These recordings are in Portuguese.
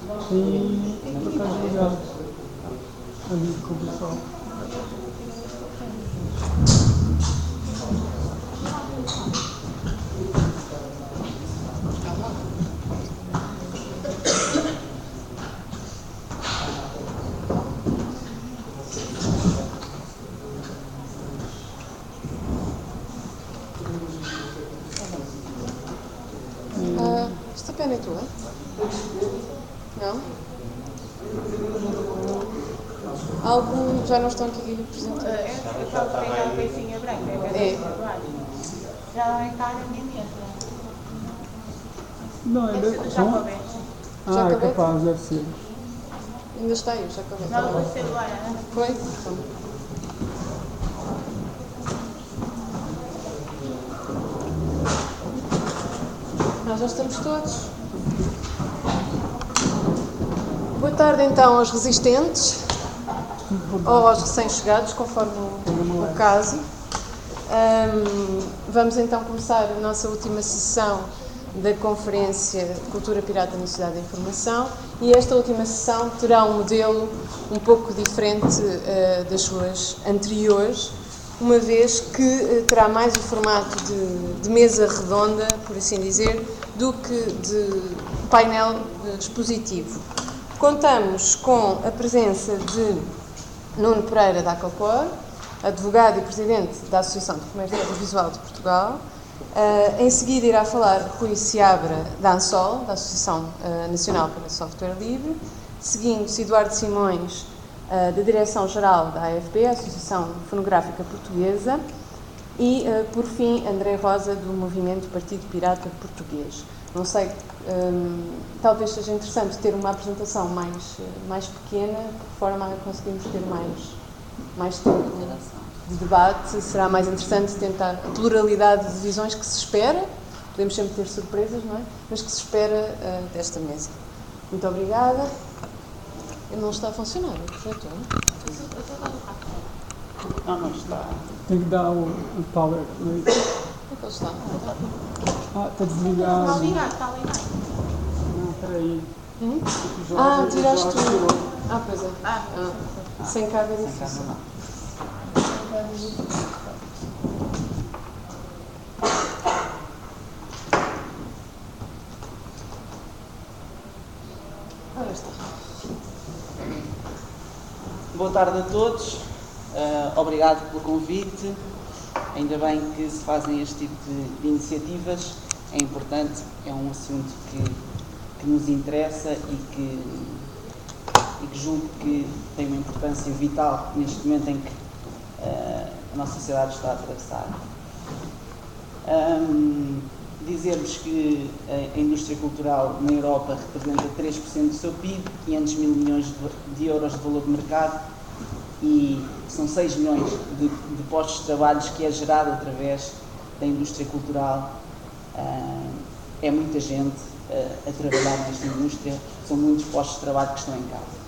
E por acaso ligado ali com o pessoal. Esta pena é tua? Não? Algum já não estão aqui representados? Aquela coisinha branca, já encara a minha mesa. Não, é do Jacobés. é capaz, deve ser. Ainda está aí, o Jacobés. Não, vai ser do Ana. Foi? Então. Nós já estamos todos. Boa tarde então aos resistentes ou aos recém-chegados, conforme o caso. Vamos então começar a nossa última sessão da Conferência de Cultura Pirata na Sociedade da Informação, e esta última sessão terá um modelo um pouco diferente das suas anteriores, uma vez que terá mais o formato de mesa redonda, por assim dizer, do que de painel expositivo. Contamos com a presença de Nuno Pereira da Acopor, advogado e presidente da Associação de Comércio Audiovisual de Portugal. Em seguida irá falar Rui Seabra da ANSOL, da Associação Nacional para Software Livre. Seguindo-se Eduardo Simões, da Direção-Geral da AFP, a Associação Fonográfica Portuguesa. E, por fim, André Rosa, do Movimento Partido Pirata Português. Não sei, talvez seja interessante ter uma apresentação mais pequena, de forma a conseguirmos ter mais tempo de debate. Será mais interessante tentar a pluralidade de visões que se espera, podemos sempre ter surpresas, não é? Mas que se espera desta mesa. Muito obrigada. Não está a funcionar, o projetor, não? Não está. Tem que dar o power. Onde é que ele está? Está desligado. Está ligado. Não, espera aí. Tiraste o... pois é. Sem carga é difícil. Ora está. Boa tarde a todos. Obrigado pelo convite. Ainda bem que se fazem este tipo de iniciativas. É importante, é um assunto que nos interessa e que julgo que tem uma importância vital neste momento em que a nossa sociedade está a atravessar. Dizer-vos que a indústria cultural na Europa representa 3% do seu PIB, 500 mil milhões de euros de valor de mercado, e são 6 milhões de postos de trabalho que é gerado através da indústria cultural. É muita gente a trabalhar nesta indústria, são muitos postos de trabalho que estão em causa.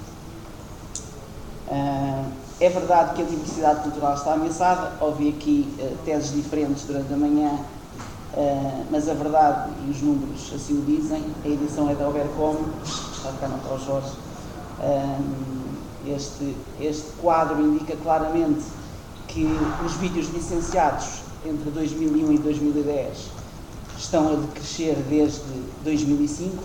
É verdade que a diversidade cultural está ameaçada. Ouvi aqui teses diferentes durante a manhã, mas a verdade, e os números assim o dizem, a edição é da Obercom, está cá, não está o Jorge. Este quadro indica claramente que os vídeos licenciados entre 2001 e 2010 estão a decrescer desde 2005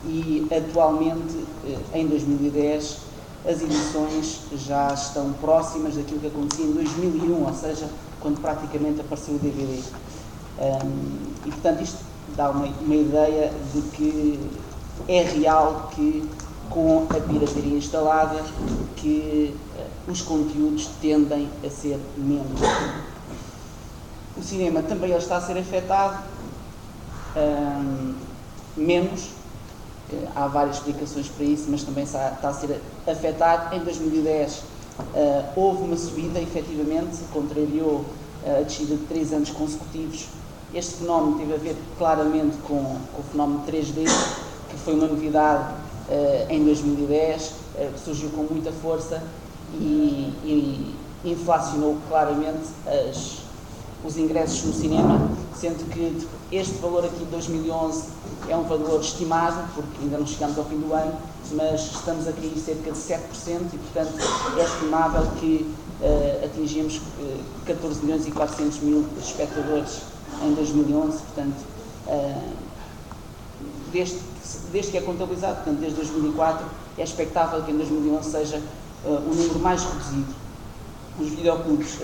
e atualmente, em 2010, as edições já estão próximas daquilo que acontecia em 2001, ou seja, quando praticamente apareceu o DVD. E, portanto, isto dá uma ideia de que é real que, com a pirataria instalada, que os conteúdos tendem a ser menos. O cinema também está a ser afetado, menos. Há várias explicações para isso, mas também está a ser afetado. Em 2010 houve uma subida, efetivamente, contrariou a descida de 3 anos consecutivos. Este fenómeno teve a ver claramente com o fenómeno 3D, que foi uma novidade em 2010, surgiu com muita força e inflacionou claramente os ingressos no cinema, sendo que este valor aqui de 2011 é um valor estimado, porque ainda não chegamos ao fim do ano, mas estamos a cair cerca de 7% e, portanto, é estimável que atingimos 14 milhões e 400 mil espectadores em 2011, portanto, desde que é contabilizado, portanto, desde 2004, é expectável que em 2011 seja um número mais reduzido. Os videoclubes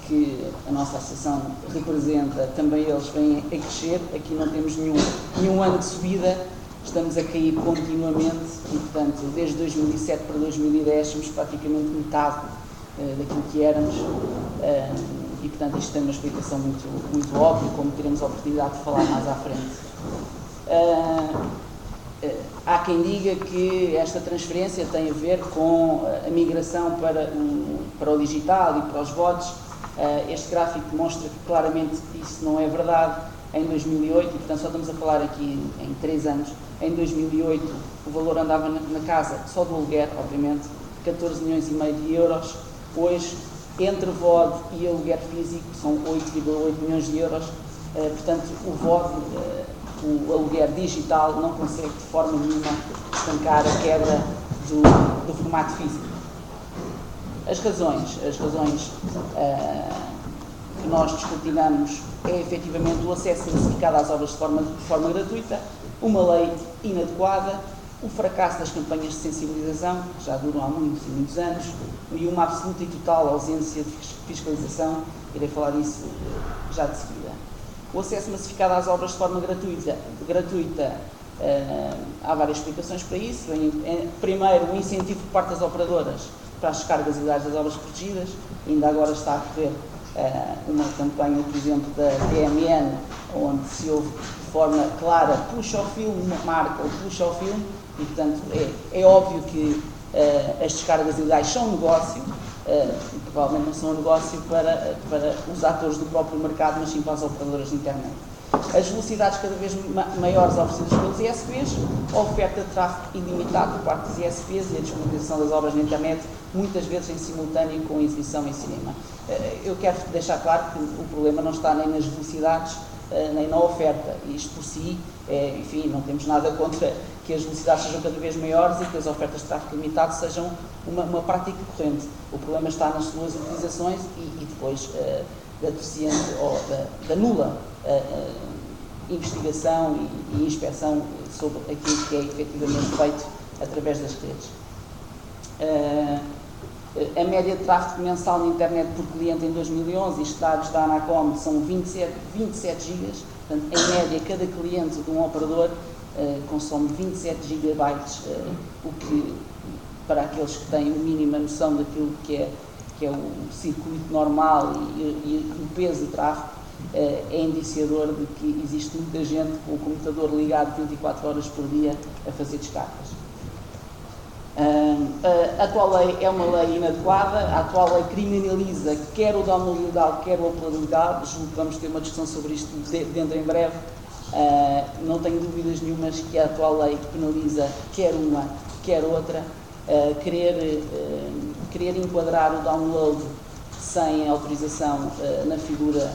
que a nossa associação representa, também eles vêm a crescer. Aqui não temos nenhum ano de subida, estamos a cair continuamente e, portanto, desde 2007 para 2010 somos praticamente metade daquilo que éramos e, portanto, isto tem uma explicação muito óbvia, como teremos a oportunidade de falar mais à frente. Há quem diga que esta transferência tem a ver com a migração para o digital e para os votos. Este gráfico demonstra que claramente isso não é verdade. Em 2008, e portanto só estamos a falar aqui em 3 anos, em 2008 o valor andava na casa, só do aluguer, obviamente, 14 milhões e meio de euros. Hoje, entre VOD e aluguer físico, são 8,8 milhões de euros. Portanto, o VOD, o aluguer digital, não consegue de forma nenhuma estancar a quebra do formato físico. As razões que nós descortinamos é efetivamente o acesso massificado às obras de forma gratuita, uma lei inadequada, o fracasso das campanhas de sensibilização, que já duram há muitos e muitos anos, e uma absoluta e total ausência de fiscalização. Irei falar disso já de seguida. O acesso massificado às obras de forma gratuita, há várias explicações para isso. Primeiro, o incentivo por parte das operadoras para as descargas ilegais das obras protegidas. Ainda agora está a correr uma campanha, por exemplo, da TMN, onde se ouve de forma clara: puxa o filme, marca ou puxa o filme, e portanto é óbvio que as descargas ilegais são um negócio, e provavelmente não são um negócio para os atores do próprio mercado, mas sim para as operadoras de internet. As velocidades cada vez maiores oferecidas pelos ISPs, a oferta de tráfego ilimitado por parte dos ISPs e a disponibilização das obras na internet, muitas vezes em simultâneo com a exibição em cinema. Eu quero deixar claro que o problema não está nem nas velocidades, nem na oferta. Isto por si, enfim, não temos nada contra que as velocidades sejam cada vez maiores e que as ofertas de tráfego limitado sejam uma prática corrente. O problema está nas suas utilizações e depois da deficiente ou da nula investigação e inspeção sobre aquilo que é efetivamente feito através das redes. A média de tráfego mensal na internet por cliente em 2011, isto dados da Anacom, são 27 gigas, portanto, em média, cada cliente de um operador consome 27 gigabytes, o que, para aqueles que têm uma mínima noção daquilo que é o circuito normal e o peso de tráfego, é indiciador de que existe muita gente com o computador ligado 24 horas por dia a fazer descargas. A atual lei é uma lei inadequada. A atual lei criminaliza quer o download ilegal, quer o upload ilegal. Julgo que vamos ter uma discussão sobre isto dentro em breve. Não tenho dúvidas nenhumas que a atual lei penaliza quer uma, quer outra. Querer enquadrar o download sem autorização na figura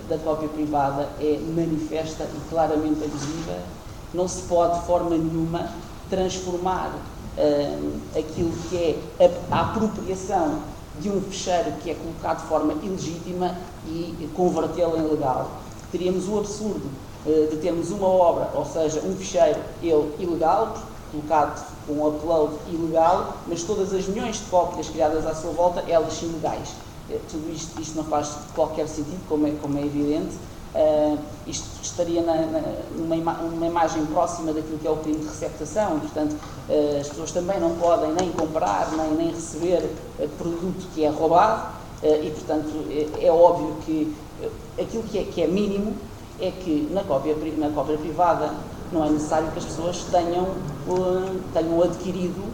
da cópia privada é manifesta e claramente abusiva. Não se pode de forma nenhuma transformar aquilo que é a apropriação de um ficheiro que é colocado de forma ilegítima e convertê-lo em legal. Teríamos o absurdo de termos uma obra, ou seja, um ficheiro ilegal, colocado com um upload ilegal, mas todas as milhões de cópias criadas à sua volta, elas são legais. Tudo isto não faz qualquer sentido, como é evidente. Isto estaria numa imagem próxima daquilo que é o crime de receptação. Portanto, as pessoas também não podem nem comprar, nem receber produto que é roubado, e, portanto, é óbvio que aquilo que é mínimo é que na cópia privada não é necessário que as pessoas tenham adquirido,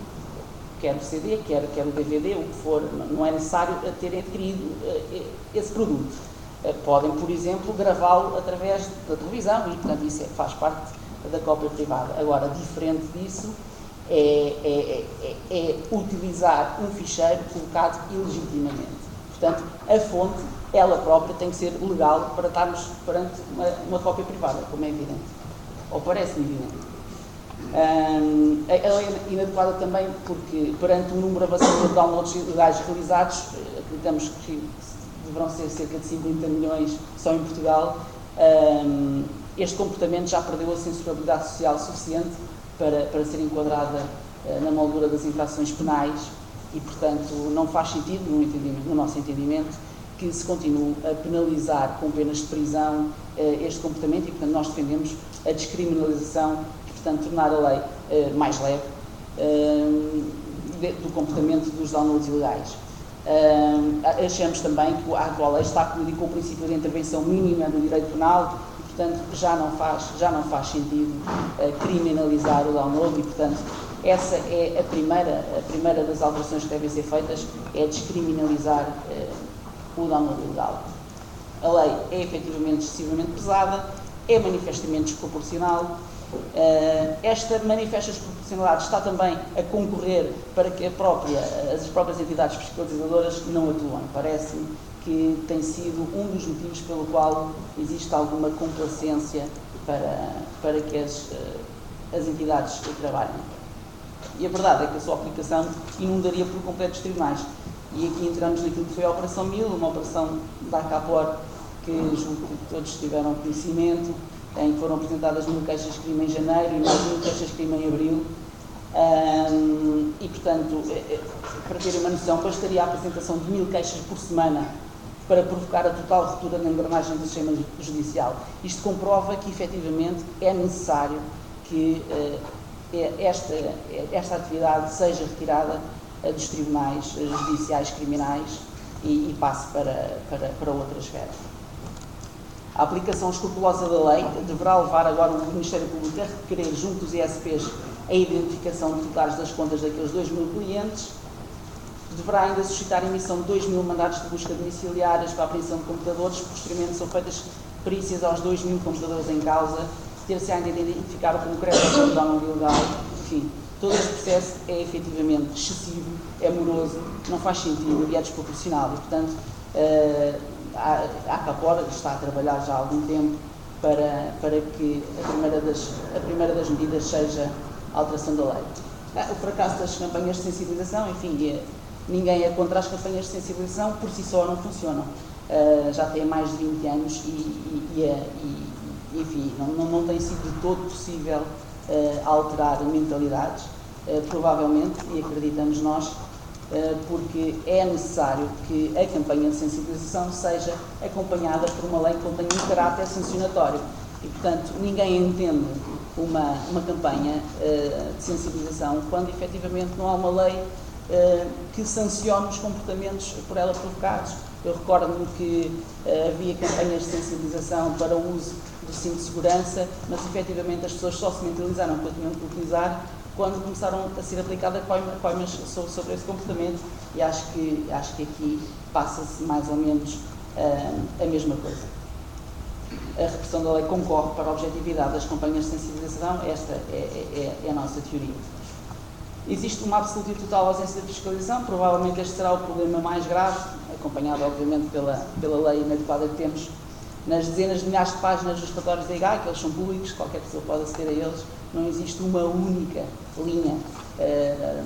quer o CD, quer o DVD, o que for, não é necessário terem adquirido esse produto. Podem, por exemplo, gravá-lo através da televisão e, portanto, isso faz parte da cópia privada. Agora, diferente disso é utilizar um ficheiro colocado ilegitimamente. Portanto, a fonte, ela própria, tem que ser legal para estarmos perante uma cópia privada, como é evidente, ou parece-me evidente. Ela é inadequada também porque, perante o número avançado de downloads ilegais realizados, acreditamos que deverão ser cerca de 50 milhões só em Portugal, este comportamento já perdeu a censurabilidade social suficiente para ser enquadrada na moldura das infrações penais e, portanto, não faz sentido, no nosso entendimento, que se continue a penalizar com penas de prisão este comportamento e, portanto, nós defendemos a descriminalização e, portanto, tornar a lei mais leve do comportamento dos downloads ilegais. Achamos também que a atual lei está a colidir com o princípio de intervenção mínima do direito penal e, portanto, já não faz sentido criminalizar o download e, portanto, essa é a primeira das alterações que devem ser feitas, é descriminalizar o download ilegal. A lei é efetivamente excessivamente pesada, é manifestamente desproporcional. Esta manifesta desproporcionalidade está também a concorrer para que as próprias entidades fiscalizadoras não atuem. Parece-me que tem sido um dos motivos pelo qual existe alguma complacência para que as entidades trabalhem. E a verdade é que a sua aplicação inundaria por completo os tribunais. E aqui entramos naquilo que foi a Operação 1000, uma operação da ACAPOR que julgo que todos tiveram conhecimento, em que foram apresentadas 1000 queixas de crime em janeiro e mais 1000 queixas de crime em abril. E, portanto, para terem uma noção, bastaria a apresentação de 1000 queixas por semana para provocar a total ruptura na engrenagem do sistema judicial. Isto comprova que, efetivamente, é necessário que esta atividade seja retirada dos tribunais judiciais criminais e passe para outra esfera. A aplicação escrupulosa da lei deverá levar agora o Ministério Público a requerer junto dos ISPs a identificação de titulares das contas daqueles 2000 clientes, deverá ainda suscitar a emissão de 2000 mandatos de busca domiciliárias para a apreensão de computadores, posteriormente são feitas perícias aos 2000 computadores em causa, ter-se ainda de identificar o concreto do download ilegal, enfim. Todo este processo é efetivamente excessivo, é moroso, não faz sentido e é desproporcional. E, portanto, a ACAPOR está a trabalhar já há algum tempo para que a primeira das medidas seja a alteração da lei. O fracasso das campanhas de sensibilização, enfim, ninguém é contra as campanhas de sensibilização, por si só não funcionam. Já tem mais de 20 anos enfim, não tem sido de todo possível alterar mentalidades, provavelmente, e acreditamos nós, porque é necessário que a campanha de sensibilização seja acompanhada por uma lei que contenha um caráter sancionatório. E, portanto, ninguém entende uma campanha de sensibilização quando, efetivamente, não há uma lei que sancione os comportamentos por ela provocados. Eu recordo-me que havia campanhas de sensibilização para o uso do cinto de segurança, mas, efetivamente, as pessoas só se mentalizaram que o tinham que utilizar quando começaram a ser aplicadas coimas sobre esse comportamento, e acho que aqui passa-se mais ou menos a mesma coisa. A repressão da lei concorre para a objetividade das campanhas de sensibilização, esta é a nossa teoria. Existe uma absoluta e total ausência de fiscalização, provavelmente este será o problema mais grave, acompanhado obviamente pela lei inadequada que temos nas dezenas de milhares de páginas dos relatórios da IGAC, eles são públicos, qualquer pessoa pode aceder a eles, não existe uma única linha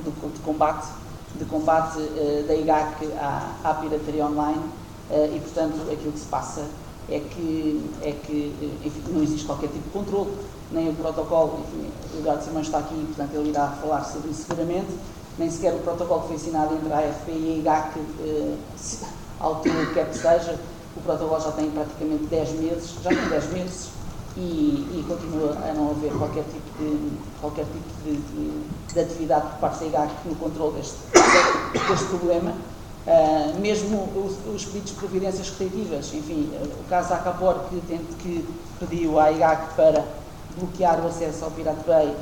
de combate da IGAC à pirataria online e, portanto, aquilo que se passa é que enfim, não existe qualquer tipo de controle, nem o protocolo, enfim, o Eduardo Simões está aqui, portanto ele irá falar sobre isso seguramente, nem sequer o protocolo que foi assinado entre a AFP e a IGAC altura que quer que seja, o protocolo já tem praticamente 10 meses, e continua a não haver qualquer tipo de atividade por parte da IGAC no controle deste problema. Mesmo os pedidos de providências restritivas, enfim, o caso da ACAPOR que pediu à IGAC para bloquear o acesso ao Pirate Bay,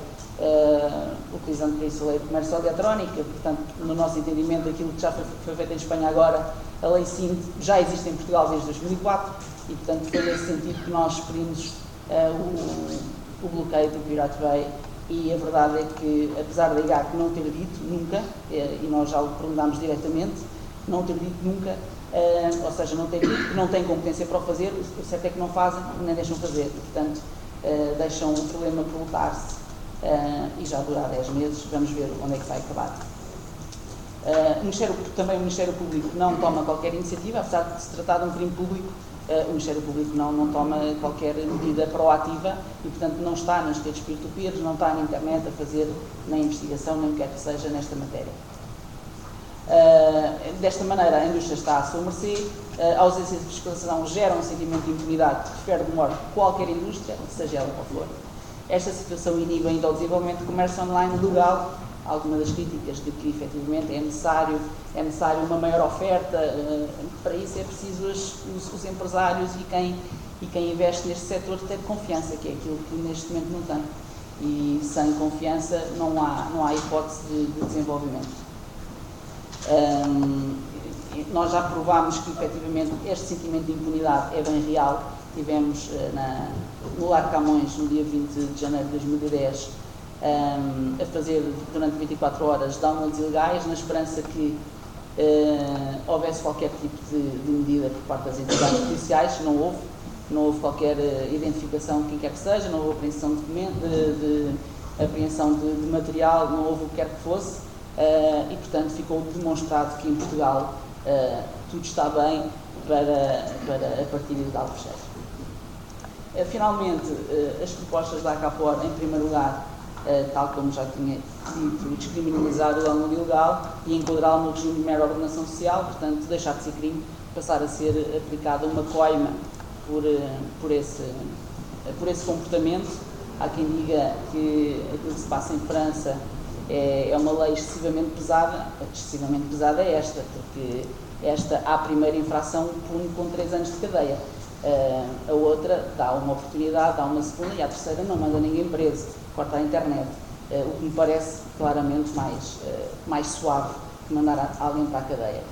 utilizando para isso a lei de comércio eletrónica, portanto, no nosso entendimento, aquilo que já foi feito em Espanha agora, a lei SINT já existe em Portugal desde 2004 e, portanto, foi nesse sentido que nós pedimos o bloqueio do Pirate Bay. E a verdade é que, apesar da IGAC não ter dito nunca, e nós já o perguntámos diretamente, não ter dito nunca, ou seja, não têm competência para o fazer, o certo é que não fazem, nem deixam fazer, e, portanto, deixam o problema colocar-se e já durar 10 meses, vamos ver onde é que vai acabar. Também o Ministério Público não toma qualquer iniciativa, apesar de se tratar de um crime público, o Ministério Público não toma qualquer medida proativa e, portanto, não está nas redes peer-to-peer, não está na internet a fazer nem investigação, nem o que quer que seja nesta matéria. Desta maneira, a indústria está à sua mercê, a ausência de fiscalização gera um sentimento de impunidade que refere de morte qualquer indústria, seja ela qual for. Esta situação inibe ainda o desenvolvimento de comércio online legal, algumas das críticas de que, efetivamente, é necessário uma maior oferta, para isso é preciso os empresários e quem investe neste setor ter confiança, que é aquilo que neste momento não tem. E sem confiança não há hipótese de desenvolvimento. Nós já provámos que, efetivamente, este sentimento de impunidade é bem real. Tivemos no Lar Camões, no dia 20 de janeiro de 2010, a fazer durante 24 horas downloads ilegais, na esperança que houvesse qualquer tipo de medida por parte das entidades policiais. Não houve qualquer identificação de quem quer que seja, não houve apreensão de material, não houve o que quer que fosse, e, portanto, ficou demonstrado que em Portugal tudo está bem para a partilha ilegal de fecheiros. Finalmente, as propostas da ACAPOR, em primeiro lugar, tal como já tinha dito, descriminalizar o download ilegal e enquadrá-lo no regime de mera ordenação social, portanto, deixar de ser crime, passar a ser aplicada uma coima por esse comportamento. Há quem diga que aquilo que se passa em França é uma lei excessivamente pesada é esta, porque esta, à primeira infração, pune com 3 anos de cadeia. A outra dá uma oportunidade, dá uma segunda, e a terceira não manda ninguém preso, corta a internet, o que me parece claramente mais suave que mandar alguém para a cadeia.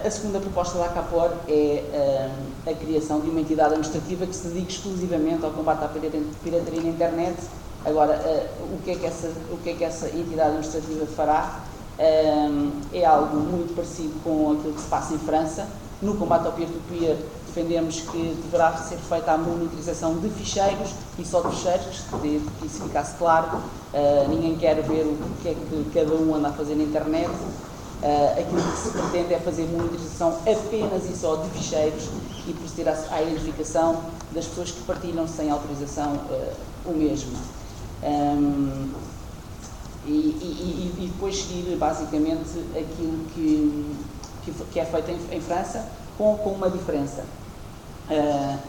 A segunda proposta da ACAPOR é a criação de uma entidade administrativa que se dedique exclusivamente ao combate à pirataria na internet. Agora, o que é que essa entidade administrativa fará? É algo muito parecido com aquilo que se passa em França. No combate ao peer-to-peer, defendemos que deverá ser feita a monitorização de ficheiros e só de ficheiros, que isso ficasse claro. Ninguém quer ver o que é que cada um anda a fazer na internet. Aquilo que se pretende é fazer monitorização apenas e só de ficheiros e proceder à identificação das pessoas que partilham sem autorização o mesmo. E depois seguir basicamente aquilo que é feito em França, com uma diferença.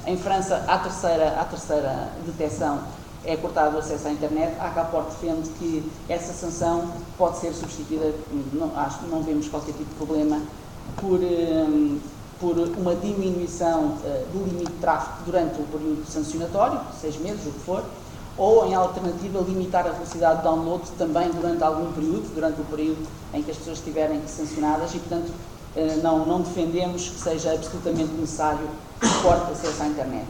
Em França, à terceira detecção é cortado o acesso à internet. A ACAPOR defende que essa sanção pode ser substituída, não vemos qualquer tipo de problema, por uma diminuição do limite de tráfego durante o período sancionatório, 6 meses, o que for, ou, em alternativa, limitar a velocidade de download também durante algum período, durante o período em que as pessoas estiverem sancionadas, e, portanto, não defendemos que seja absolutamente necessário o corte de acesso à internet.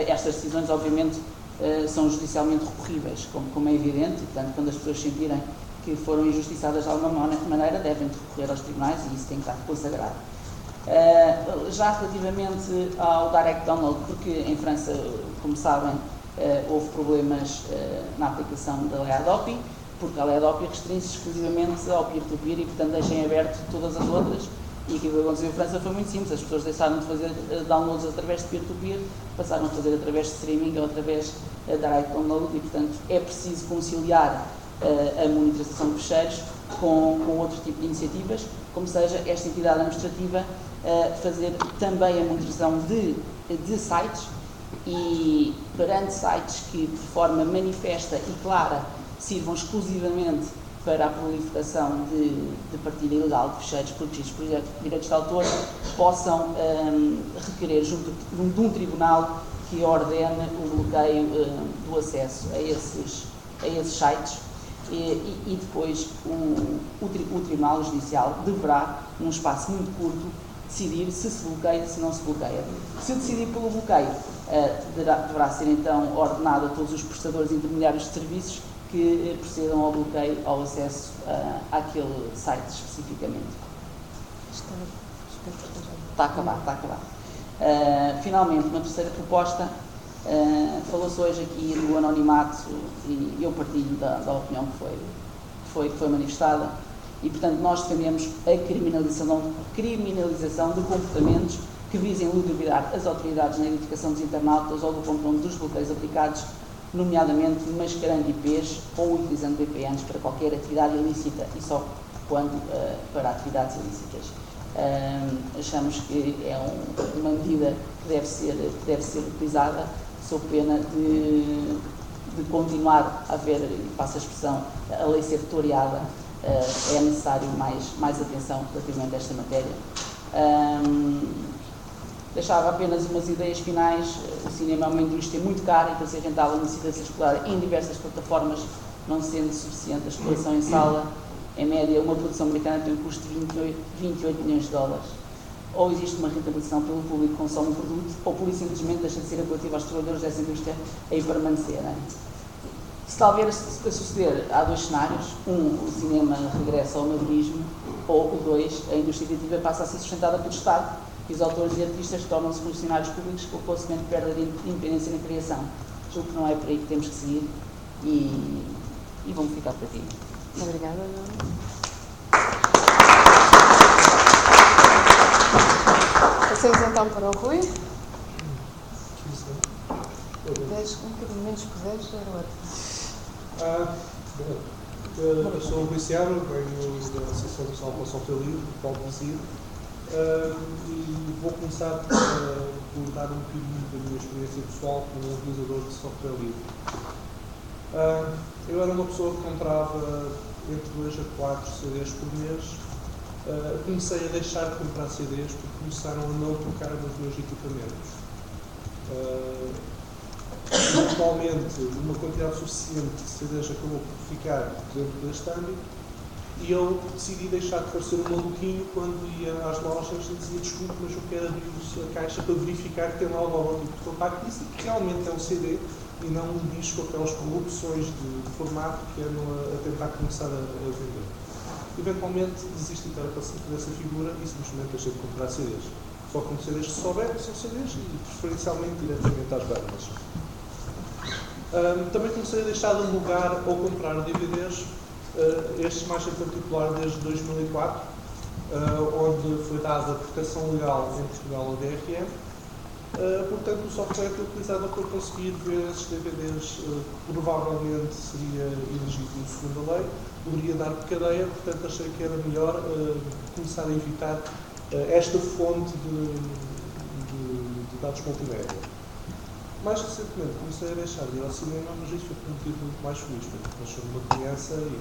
Estas decisões, obviamente, são judicialmente recorríveis, como é evidente, e, portanto, quando as pessoas sentirem que foram injustiçadas de alguma maneira, devem recorrer aos tribunais, e isso tem que estar consagrado. Já relativamente ao direct download, porque em França, como sabem, houve problemas na aplicação da lei ADOPI, porque a lei ADOPI restringe-se exclusivamente ao peer-to-peer e, portanto, deixem aberto todas as outras. E aquilo que aconteceu em França foi muito simples: as pessoas deixaram de fazer downloads através de peer-to-peer, passaram a fazer através de streaming ou através de direct download, e, portanto, é preciso conciliar a monitorização de ficheiros com outro tipo de iniciativas, como seja esta entidade administrativa fazer também a monitorização de sites, e perante sites que, de forma manifesta e clara, sirvam exclusivamente para a proliferação de partilha ilegal de ficheiros protegidos por direitos de autor, possam requerer junto de um tribunal que ordene o bloqueio do acesso a esses sites, e depois o Tribunal Judicial deverá, num espaço muito curto, decidir se bloqueia ou se não se bloqueia. Se decidir pelo bloqueio, deverá ser então ordenado a todos os prestadores intermediários de serviços que procedam ao bloqueio, ao acesso àquele site especificamente. Está a acabar. Finalmente, uma terceira proposta. Falou-se hoje aqui do anonimato e eu partilho da opinião que foi manifestada e, portanto, nós defendemos a criminalização de comportamentos que visem ludibriar as autoridades na identificação dos internautas ou do controle dos bloqueios aplicados, nomeadamente mascarando IPs ou utilizando VPNs para qualquer atividade ilícita e só quando para atividades ilícitas. Achamos que é uma medida que deve ser utilizada sob pena de continuar a haver, e passo a expressão, a lei ser toreada. É necessário mais atenção relativamente a esta matéria. Deixava apenas umas ideias finais. O cinema é uma indústria muito cara e para ser rentável necessita ser explorada em diversas plataformas, não sendo suficiente a exploração em sala. Em média, uma produção americana tem um custo de 28 milhões de dólares. Ou existe uma rentabilização pelo público que consome o produto, ou por isso simplesmente deixa de ser apelativo aos trabalhadores dessa indústria a ir permanecerem. Se talvez a suceder, há dois cenários. O cinema regressa ao madurismo, ou o dois, a indústria criativa passa a ser sustentada pelo Estado e os autores e artistas tornam-se funcionários públicos que, consequentemente, perdem a independência na criação. Julgo que não é por aí que temos que seguir e vamos ficar por aqui. Obrigada. Passamos então para o Rui. 10, um bocadinho menos que 10, era ótimo. Eu sou o Rui Seabra, venho da Associação Nacional para o Software Livre, do Paulo Brasil, e vou começar por dar um bocadinho da minha experiência pessoal como utilizador de software livre. Eu era uma pessoa que comprava entre 2 a 4 CDs por mês. Comecei a deixar de comprar CDs porque começaram a não tocar nos meus equipamentos. Atualmente, uma quantidade suficiente de CDs acabou por ficar dentro deste âmbito e eu decidi deixar de parecer um maluquinho quando ia às lojas e dizia: desculpe, mas eu quero abrir a caixa para verificar que tem lá o logotipo de compacto e que realmente é um CD e não um disco com aquelas corrupções de formato que andam a tentar começar a vender. Eventualmente desisti dessa figura e simplesmente deixei de comprar CDs. Só com CDs que souber que são CDs e preferencialmente diretamente às bandas. Também comecei a deixar de alugar ou comprar DVDs, estes mais em particular desde 2004, onde foi dada a proteção legal em Portugal ao DRM. Portanto, o software que eu utilizava para conseguir ver esses DVDs provavelmente seria ilegítimo segundo a lei, poderia dar por cadeia, portanto achei que era melhor começar a evitar esta fonte de dados multimédia. Mais recentemente comecei a deixar de ir ao cinema, mas isso foi por um motivo muito mais feliz, porque eu sou uma criança e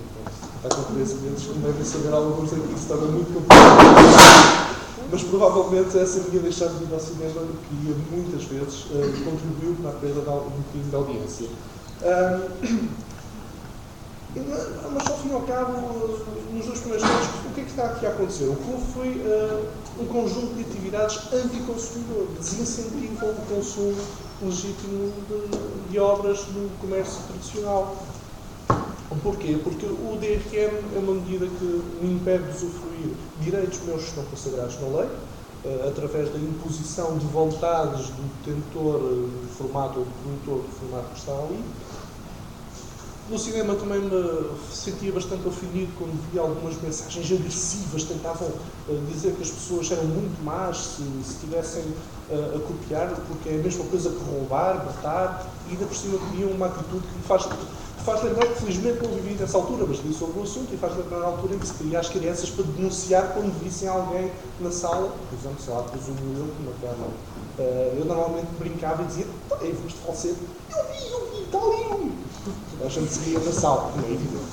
está com 13 meses, como devem saber alguns aqui, se torna muito complicado. Mas provavelmente essa minha deixar de ir ao cinema, que ia muitas vezes, contribuiu para a perda de um bocadinho de audiência. Mas ao fim e ao cabo, nos 2 primeiros anos, o que é que está aqui a acontecer? O que houve foi um conjunto de atividades anticonsumidor, que desincentivam o consumo legítimo de obras no comércio tradicional. Porquê? Porque o DRM é uma medida que me impede de usufruir direitos meus que estão consagrados na lei, através da imposição de vontades do detentor do formato ou do produtor do formato que está ali. No cinema também me sentia bastante ofendido quando via algumas mensagens agressivas, tentavam dizer que as pessoas eram muito más se estivessem a copiar, porque é a mesma coisa que roubar, matar, e ainda por cima tinham uma atitude que me faz lembrar que felizmente não vivi nessa altura, mas li sobre o assunto e faz lembrar a altura em que se queria as crianças para denunciar quando vissem alguém na sala, por exemplo, sei lá, presumo eu, como é que eu normalmente brincava e dizia: em vez de falsete, eu vi, está ali. A gente se ria na sala, não é evidente.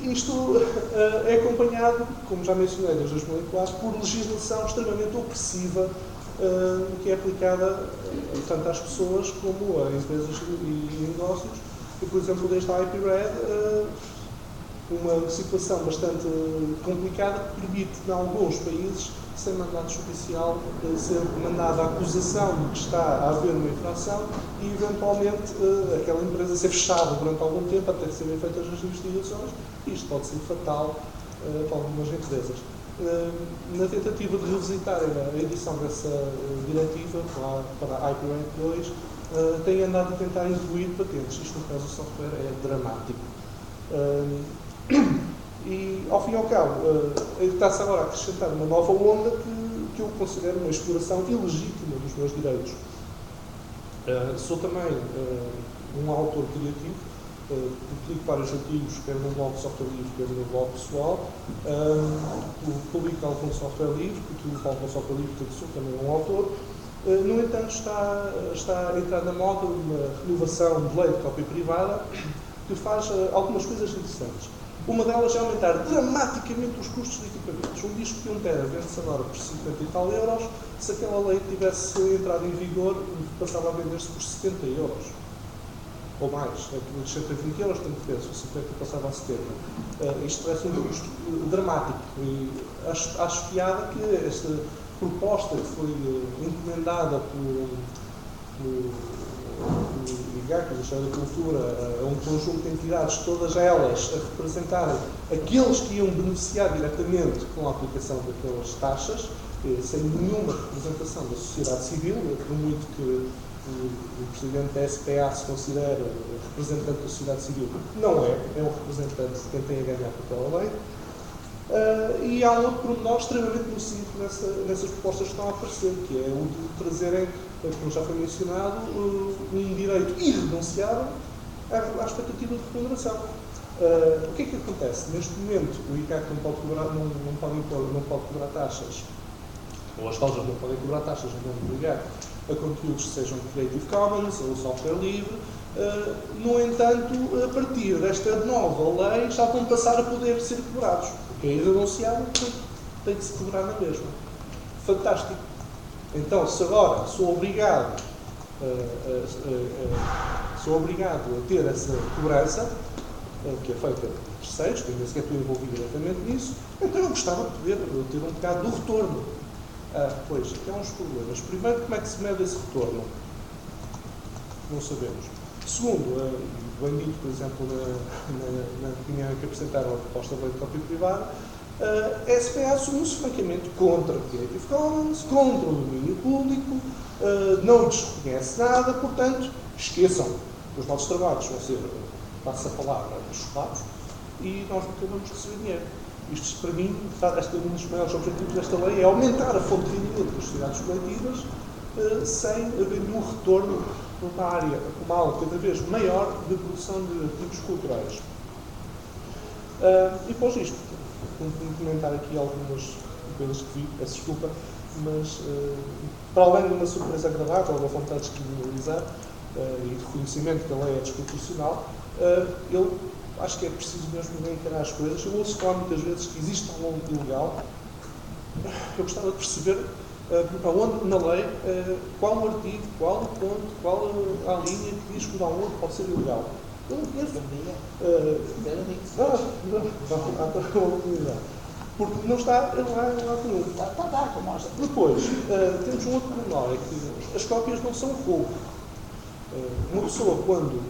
Isto é acompanhado, como já mencionei, desde 2004, por legislação extremamente opressiva que é aplicada tanto às pessoas como a empresas e negócios. E, por exemplo, desde a IPRED, uma situação bastante complicada que permite, em alguns países, sem mandato judicial, ser mandada a acusação de que está a haver uma infração e, eventualmente, aquela empresa ser fechada durante algum tempo até serem feitas as investigações. Isto pode ser fatal para algumas empresas. Na tentativa de revisitar a edição dessa diretiva para a IPREC 2, tem andado a tentar incluir patentes. Isto, no caso do software, é dramático. E, ao fim e ao cabo, está-se agora a acrescentar uma nova onda que eu considero uma exploração ilegítima dos meus direitos. Sou também um autor criativo, publico vários artigos, quer no blog Software Livre, quer no blog pessoal. Publico algum software livre, publico algum software livre, portanto sou também um autor. No entanto, está a entrar na moda uma renovação de lei de cópia privada que faz algumas coisas interessantes. Uma delas é aumentar dramaticamente os custos de equipamentos. Um disco de 1 TB vende-se agora por 50 e tal euros. Se aquela lei tivesse entrado em vigor, passava a vender-se por 70 euros. Ou mais. Aquilo de 120 euros tem que ver, se o 50 passava a 70. Isto parece um custo dramático. E acho piada que esta proposta que foi encomendada pelo IGAC, o Ministério da Cultura, a um conjunto de entidades, todas elas a representarem aqueles que iam beneficiar diretamente com a aplicação daquelas taxas, sem nenhuma representação da sociedade civil, por muito que o Presidente da SPA se considere representante da sociedade civil, não é um representante de quem tem a ganhar com aquela lei. E há um outro pormenor extremamente nocivo nessas propostas que estão a aparecer, que é o de trazerem, como já foi mencionado, um direito irrenunciável à expectativa de remuneração. O que é que acontece? Neste momento, o ICAC não pode cobrar taxas, ou as lojas não podem cobrar taxas no nome do ICAC, a conteúdos que sejam Creative Commons ou software livre. No entanto, a partir desta nova lei, já vão passar a poder ser cobrados. É irrenunciável, tem que se cobrar na mesma. Fantástico. Então, se agora sou obrigado a ter essa cobrança, que é feita por terceiros, que nem sequer estou envolvido diretamente nisso, então eu gostava de poder ter um bocado do retorno. Pois, aqui há uns problemas. Primeiro, como é que se mede esse retorno? Não sabemos. Segundo, bem dito, por exemplo, na opinião que apresentaram a proposta de lei de cópia privada, a SPA assumiu-se francamente contra o Creative Commons, contra o domínio público, não lhes reconhece nada, portanto, esqueçam. Os nossos trabalhos vão ser, passa a palavra, chutados e nós nunca vamos receber dinheiro. Isto, para mim, este é um dos maiores objetivos desta lei, é aumentar a fonte de rendimento das sociedades coletivas sem haver nenhum retorno numa área, uma aula cada vez maior de produção de artigos culturais. E depois isto, vou comentar aqui algumas coisas que vi, peço desculpa, mas para além de uma surpresa agradável, uma vontade de criminalizar e de reconhecimento que a lei é desproporcional, eu acho que é preciso mesmo encarar as coisas. Eu ouço falar muitas vezes que existe um download ilegal. Eu gostava de perceber aonde na lei, qual o artigo, qual o ponto, qual a linha que diz que o download pode ser ilegal. Eu não conheço. Porque não está lá nenhum. Depois, temos um outro pormenor, é que as cópias não são fogo. Uma pessoa, quando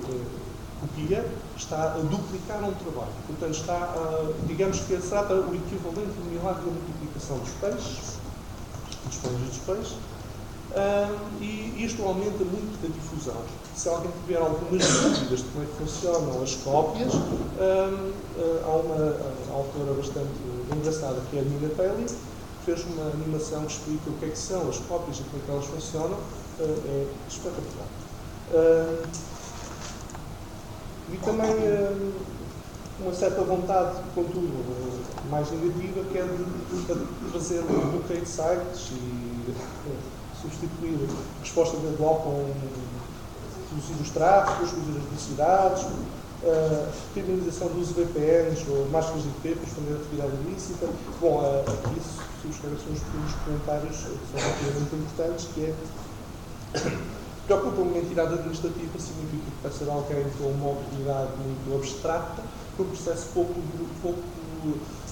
copia, está a duplicar um trabalho. Portanto, digamos que se trata o equivalente do milagre da multiplicação dos pães e dos peixes, e isto aumenta muito a difusão. Se alguém tiver algumas dúvidas de como é que funcionam as cópias, há uma autora bastante engraçada, que é a Nina Paley, que fez uma animação que explica o que é que são as cópias e como é que elas funcionam. É espetacular. E também uma certa vontade, contudo, mais negativa, que é de trazer um bloqueio de sites e substituir a resposta gradual com reduzir os tráfegos, reduzir as velocidades, criminalização do uso de VPNs ou máscaras de IP para esconder a atividade ilícita. Bom, aqui subscreve são os pequenos comentários que são relativamente importantes, que é preocupa uma entidade administrativa significa que vai ser alguém com uma autoridade muito abstrata, com um processo pouco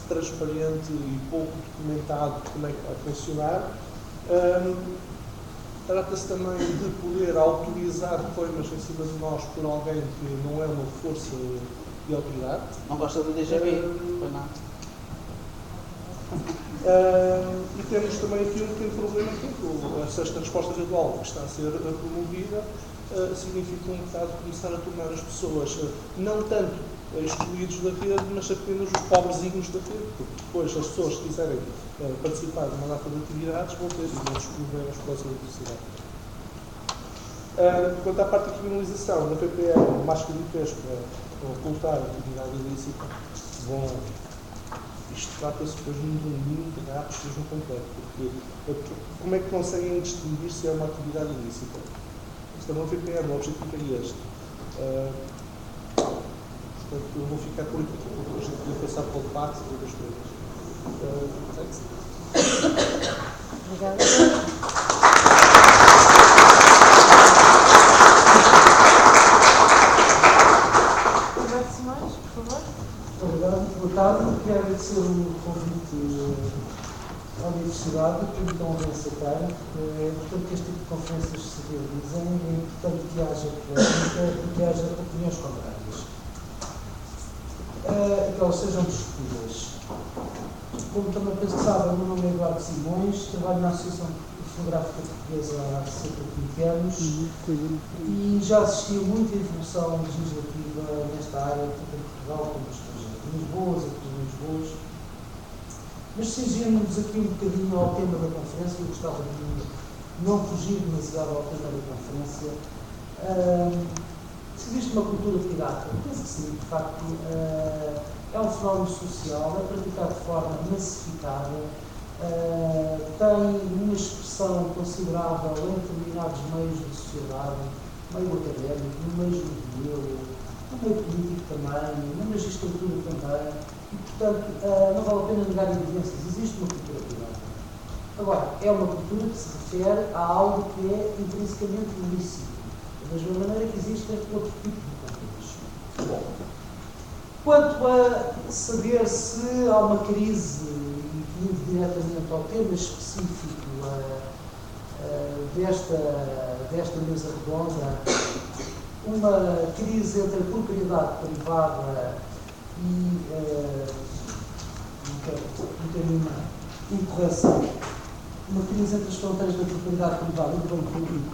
transparente e pouco documentado de como é que vai funcionar. Trata-se também de poder autorizar coimas em cima de nós por alguém que não é uma força de autoridade. Não gosta do DGB? Pois não. E temos também aqui um pequeno problema que a sexta resposta gradual que está a ser promovida significa um bocado começar a tornar as pessoas não tanto excluídos da rede, mas apenas os pobrezinhos da rede, porque depois as pessoas que quiserem participar de uma data de atividades vão ter imensos problemas com essa eletricidade. Quanto à parte da criminalização, na PPR, máscara de pesca para ocultar a atividade ilícita, isto trata-se depois de um domínio de dados mesmo completo, porque como é que conseguem distinguir se é uma atividade ilícita? Isto é uma PPR, o objetivo é este. Portanto, eu vou ficar por aqui, porque a gente podia passar para o debate e outras coisas. Obrigada. Boa tarde, quero agradecer o convite à Universidade, que me estão a aceitar. É importante que este tipo de conferências se realizem, é importante que haja polémica e que haja opiniões contrárias. Que elas sejam discutidas. Como também penso que sabem, o meu nome é Eduardo Simões, trabalho na Associação Fotográfica Portuguesa há cerca de 20 anos e já assisti a muita evolução legislativa nesta área, tanto em Portugal como no estrangeiro. Coisas boas e coisas menos boas. Mas cingindo-nos aqui um bocadinho ao tema da conferência, eu gostava de não fugir demasiado ao tema da conferência. Se existe uma cultura pirata, penso que sim, de facto, é um fenómeno social, é praticado de forma massificada, tem uma expressão considerável em determinados meios de sociedade, no meio académico, no meio juvenil, no meio político também, na magistratura também, e portanto não vale a pena negar evidências, existe uma cultura pirata. Agora, é uma cultura que se refere a algo que é intrinsecamente ilícito, da mesma maneira que existem outro tipo de culturas. Quanto a saber se há uma crise, e indo diretamente ao tema específico desta mesa redonda, uma crise entre a propriedade privada e incorreção, uma crise entre as fronteiras da propriedade privada e do bem público,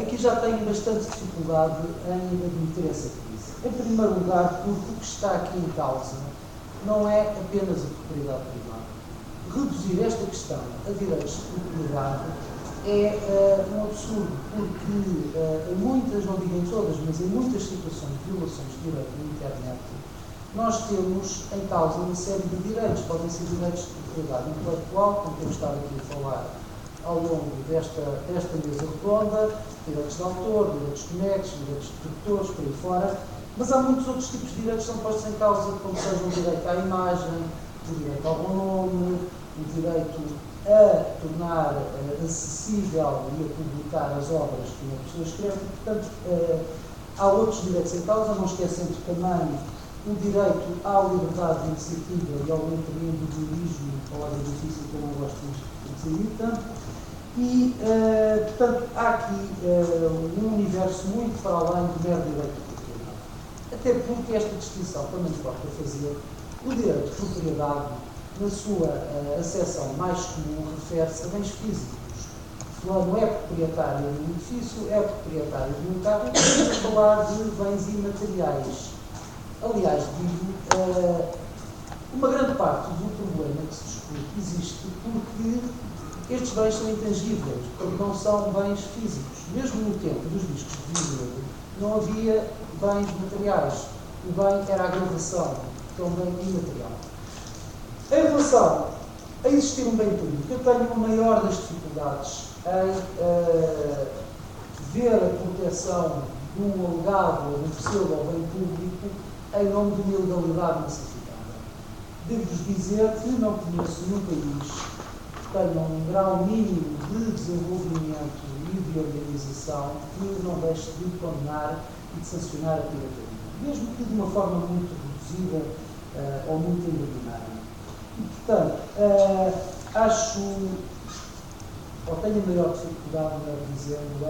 aqui já tenho bastante dificuldade em admitir essa crise. Em primeiro lugar, porque o que está aqui em causa não é apenas a propriedade privada. Reduzir esta questão a direitos de propriedade é um absurdo, porque em muitas, não digo em todas, mas em muitas situações de violações de direito na internet, nós temos em causa uma série de direitos. Podem ser direitos de propriedade intelectual, como temos estado aqui a falar ao longo desta mesa redonda, direitos de autor, direitos conexos, direitos de produtores, por aí fora, mas há muitos outros tipos de direitos que são postos em causa, como seja o direito à imagem, o direito ao bom nome, o direito a tornar acessível e a publicar as obras que uma pessoa escreve. Portanto, há outros direitos em causa, não esquecendo também o direito à liberdade de iniciativa e ao empreendedorismo, palavra difícil que eu não gosto de dizer tanto. E, portanto, há aqui um universo muito para além do mero direito de propriedade. Até porque esta distinção também importa fazer. O direito de propriedade, na sua acessão mais comum, refere-se a bens físicos. Fulano é proprietário de um edifício, é proprietário de um carro, e estamos a falar de bens imateriais. Aliás, digo, uma grande parte do problema que se discute existe porque estes bens são intangíveis, porque não são bens físicos. Mesmo no tempo dos discos de vinil, não havia bens materiais. O bem era a gravação, que é um bem imaterial. Em relação a existir um bem público, eu tenho uma maior das dificuldades em ver a proteção de um alegado ou de um pseudo ao bem público em nome de uma ilegalidade massificada. Devo-vos dizer que não conheço nenhum país que tenha um grau mínimo de desenvolvimento e de organização que não deixe de condenar e de sancionar a pirataria, mesmo que de uma forma muito reduzida ou muito embrionária. E, portanto, acho, ou tenho a maior dificuldade, melhor dizendo,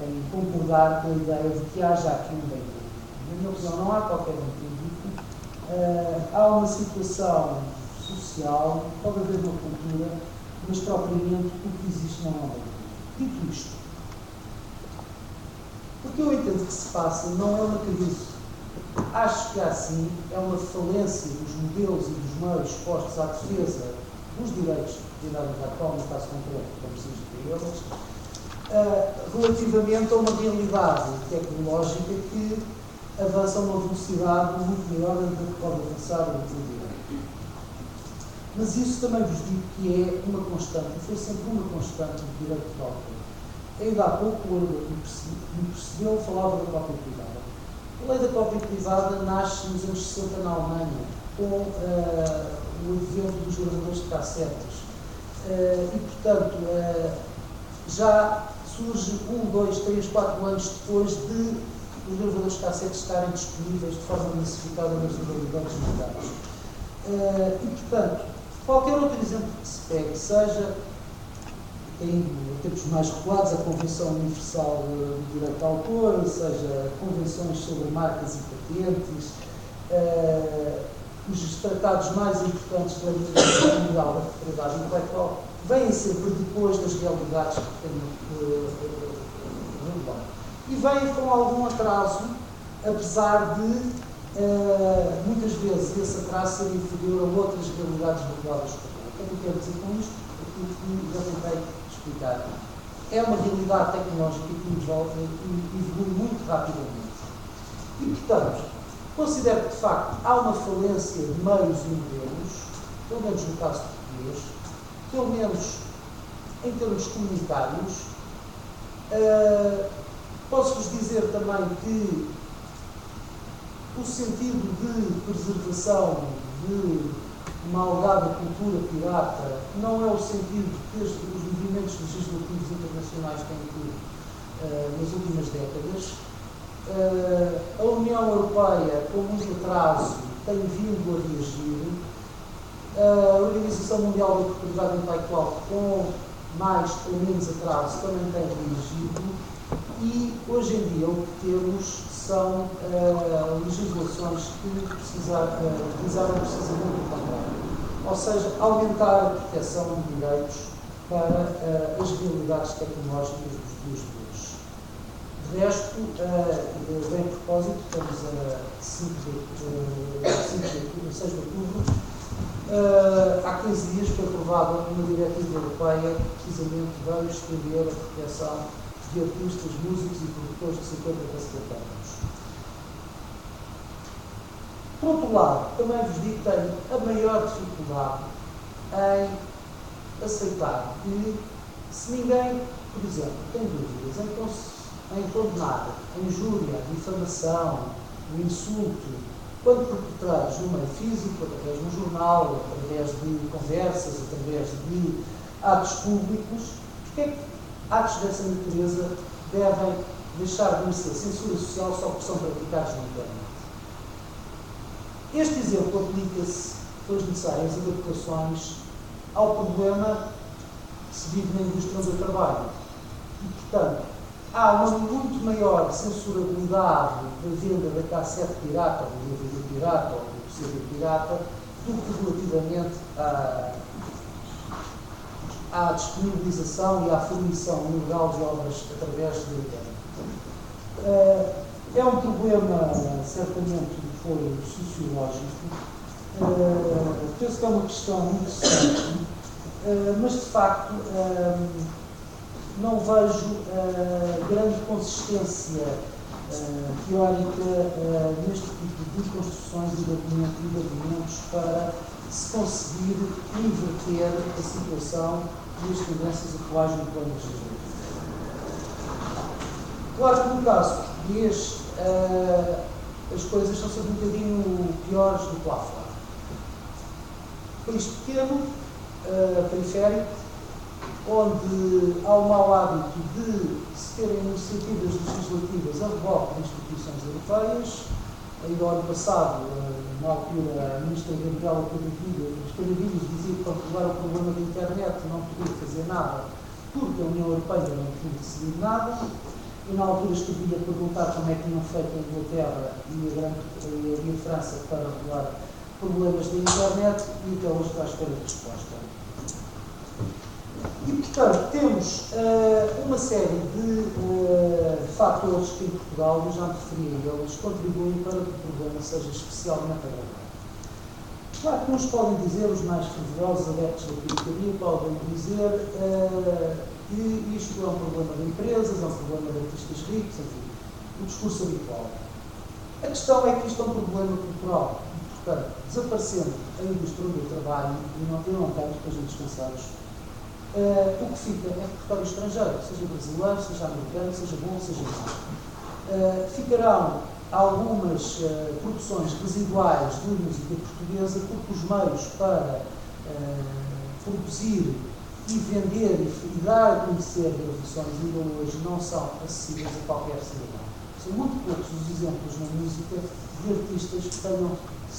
em concordar com a ideia de que haja aqui um bem público. Na minha opinião, não há qualquer bem público há uma situação social, pode haver uma cultura, mas propriamente o que existe não é uma cultura. Dito isto, o que eu entendo que se passa não é uma crise. Acho que assim é uma falência dos modelos e dos meios postos à defesa dos direitos de propriedade intelectual, no caso concreto, como se diz relativamente a uma realidade tecnológica que avança a uma velocidade muito maior do que pode avançar o direito. Mas isso também vos digo que é uma constante, e foi sempre uma constante do direito de autor. Ainda há pouco me percebeu, falava da cópia privada. A lei da cópia privada nasce nos anos 60 na Alemanha, com o advento dos gravadores de cassetes. E, portanto, já surge 1, 2, 3, 4 anos depois de os gravadores de cassetes estarem disponíveis de forma massificada nas modalidades digitais. E, portanto, qualquer outro exemplo que se pegue, seja em tempos mais regulados, a Convenção Universal do Direito de Autor, seja convenções sobre marcas e patentes, os tratados mais importantes da Organização Mundial da Propriedade Intelectual, vêm sempre depois das realidades que têm regular. E vêm com algum atraso, apesar de muitas vezes esse atraso ser inferior a outras realidades reguladas por lei. O que é que eu quero dizer com isto? Aquilo que já tentei explicar. É uma realidade tecnológica que evolui muito rapidamente. E, portanto, considero que, de facto, há uma falência de meios e modelos, pelo menos no caso português, pelo menos em termos comunitários. Posso-vos dizer também que o sentido de preservação de uma alegada cultura pirata não é o sentido que os movimentos legislativos internacionais têm tido nas últimas décadas. A União Europeia, com muito atraso, tem vindo a reagir. A Organização Mundial da Propriedade Intelectual, com mais ou menos atraso, também tem reagido. E, hoje em dia, o que temos são legislações que utilizaram precisamente o contrário. Ou seja, aumentar a proteção de direitos para as realidades tecnológicas dos dias de hoje. De resto, bem a propósito, estamos a 6 de outubro, há 15 dias foi aprovada uma diretiva europeia que precisamente vai estender a proteção de artistas, músicos e produtores de 50 a 70 anos. Por outro lado, também vos digo que tenho a maior dificuldade em aceitar que, se ninguém, por exemplo, tem dúvidas em condenar a injúria, a difamação, o insulto, quando perpetrados no meio físico, através de um jornal, através de conversas, através de atos públicos, porque é que atos dessa natureza devem deixar de merecer censura social só porque são praticados na internet? Este exemplo aplica-se, depois necessárias adaptações, ao problema que se vive na indústria do trabalho. E, portanto, há uma muito maior censurabilidade da venda da cassete pirata, ou do DVD pirata, ou do CD pirata, do que relativamente à disponibilização e à fornição ilegal de obras através da internet. É um problema, certamente, de cunho sociológico. Penso que é uma questão interessante, mas, de facto, não vejo grande consistência teórica neste tipo de construções e de argumentos para se conseguir inverter a situação e as tendências atuais no plano legislativo. Claro que no caso português as coisas são sempre um bocadinho piores do que lá fora. País pequeno, periférico, onde há o mau hábito de se terem iniciativas legislativas a reboque de instituições europeias. Ainda no ano passado, na altura, a ministra Gabriela Caravilhos dizia que para resolver o problema da internet não podia fazer nada porque a União Europeia não tinha decidido nada. e na altura escrevi a perguntar como é que tinham feito a Inglaterra e a França para regular problemas da internet, e até hoje está à espera de resposta. E, portanto, temos uma série de fatores que em Portugal, eu já me referi a eles, contribuem para que o problema seja especialmente agravado. Claro que uns podem dizer, os mais fervorosos adeptos da pirataria podem dizer que isto é um problema de empresas, é um problema de artistas ricos, enfim, o discurso habitual. A questão é que isto é um problema cultural. Portanto, desaparecendo a indústria onde eu trabalho, e não tenho porque a gente descansados, o que fica é repertório estrangeiro, seja brasileiro, seja americano, seja bom, seja mau. Ficarão algumas produções residuais de música portuguesa, porque os meios para produzir e vender e dar a conhecer gravações ainda hoje não são acessíveis a qualquer cidadão. São muito poucos os exemplos na música de artistas que se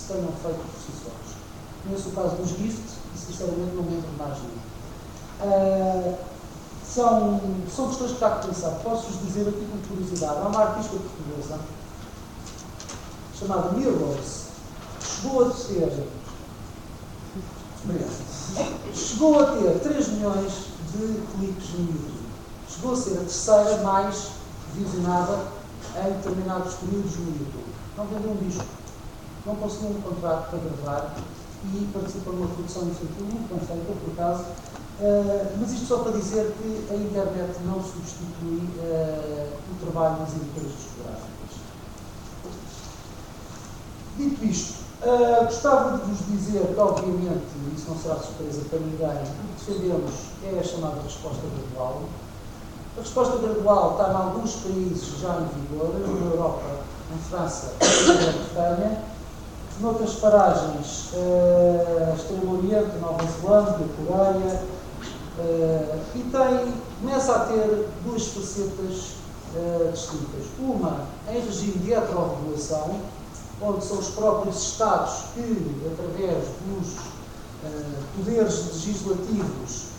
tenham feito por si sós. Conheço o caso dos Gift e sinceramente não me lembro mais nenhum. São questões que há que pensar. Posso-vos dizer aqui com curiosidade. Há uma artista portuguesa chamada Mirrors, chegou a ter 3 milhões de cliques no YouTube. Chegou a ser a terceira mais visionada em determinados períodos no YouTube. Não vendeu um disco, não conseguiu um contrato para gravar e participa numa produção infantil muito bem feita, por acaso. Mas isto só para dizer que a internet não substitui o trabalho das editoras discográficas. Dito isto, gostava de vos dizer que, obviamente, isso não será surpresa para ninguém, o que defendemos é a chamada resposta gradual. A resposta gradual está em alguns países já em vigor, na Europa, em França e na Grã-Bretanha, noutras paragens, Extremo Oriente, Nova Zelândia, Coreia, e começa a ter duas facetas distintas. Uma em regime de heterorregulação, onde são os próprios Estados que, através dos poderes legislativos,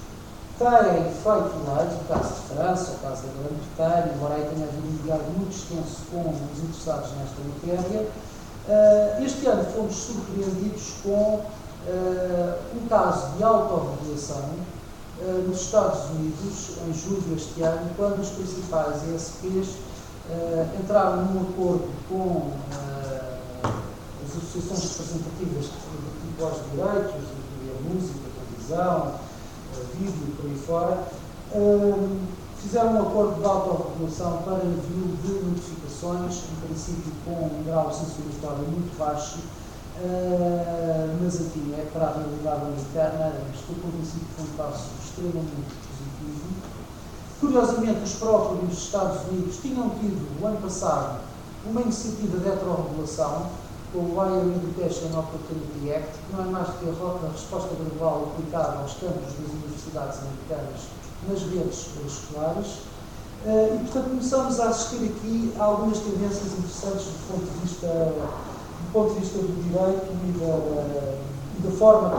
têm feito leis, no caso de França, no caso da Grã-Bretanha, embora aí tenha havido um diálogo muito extenso com os interessados nesta matéria. Este ano fomos surpreendidos com um caso de autorregulação nos Estados Unidos, em julho deste ano, quando os principais ESPs entraram num acordo com as associações representativas de tipos de direitos, de música, televisão, vídeo e por aí fora, fizeram um acordo de autorregulação para envio de notificações, em princípio com um grau de censuratório muito baixo, mas enfim, é para a realidade americana, estou convencido que foi um passo extremamente positivo. Curiosamente, os próprios Estados Unidos tinham tido, o ano passado, uma iniciativa de heterorregulação, com o Higher Education Opportunity Act, que não é mais do que a resposta gradual aplicada aos campos das universidades americanas nas redes escolares, e portanto começamos a assistir aqui a algumas tendências interessantes do ponto de vista do direito e da forma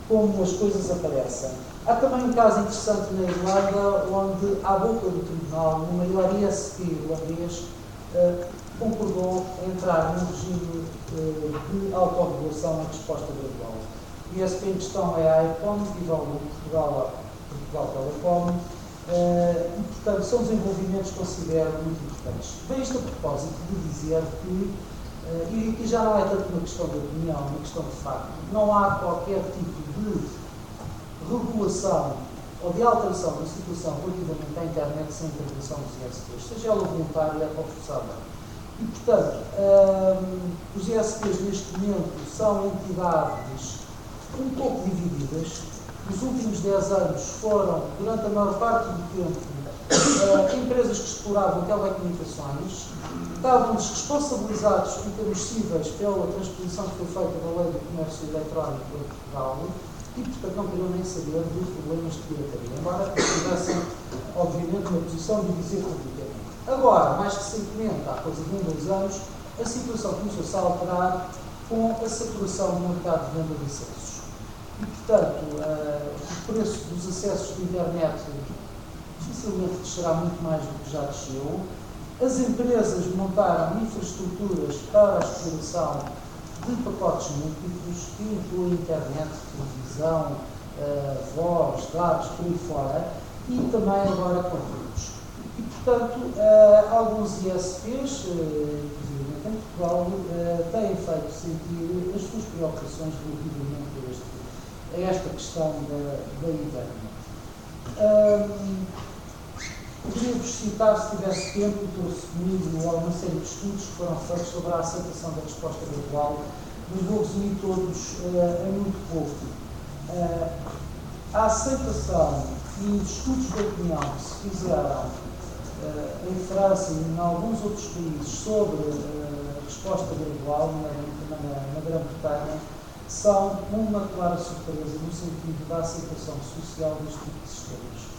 como as coisas aparecem. Há também um caso interessante na Irlanda, onde, à boca do tribunal, o maior ISP irlandês concordou em entrar num regime de autorregulação em resposta gradual. O ISP em questão é a IPOM, igualmente Portugal Telecom, e, portanto, são desenvolvimentos que considero muito importantes. Bem, isto a propósito de dizer que, e aqui já não é tanto uma questão de opinião, é uma questão de facto, não há qualquer tipo de regulação ou de alteração da situação relativamente à internet sem intervenção dos ISPs, seja ela voluntária ou forçada. E, portanto, os ISPs neste momento são entidades um pouco divididas. Nos últimos 10 anos foram, durante a maior parte do tempo, empresas que exploravam telecomunicações, estavam responsabilizados em termos cíveis pela transposição que foi feita da Lei do Comércio Eletrónico em Portugal e, portanto, não queriam nem saber dos problemas de pirataria, embora estivessem, obviamente, na posição de dizer publicamente. Agora, mais recentemente, há coisa de 2 anos, a situação começou-se a alterar com a saturação do mercado de venda de acessos. E, portanto, o preço dos acessos de internet, dificilmente descerá muito mais do que já desceu. As empresas montaram infraestruturas para a exploração de pacotes múltiplos, que incluem internet, televisão, voz, dados, por aí fora, e também agora conteúdos. E, portanto, alguns ISPs, inclusive em Portugal, têm feito sentir as suas preocupações relativamente a esta questão da internet. Poderia-vos citar, se tivesse tempo, trouxe comigo alguma série de estudos que foram feitos sobre a aceitação da resposta gradual, mas vou resumir todos em muito pouco. A aceitação e os estudos de opinião que se fizeram em França e em alguns outros países sobre a resposta gradual, na Grã-Bretanha, são uma clara surpresa no sentido da aceitação social deste tipo de sistemas.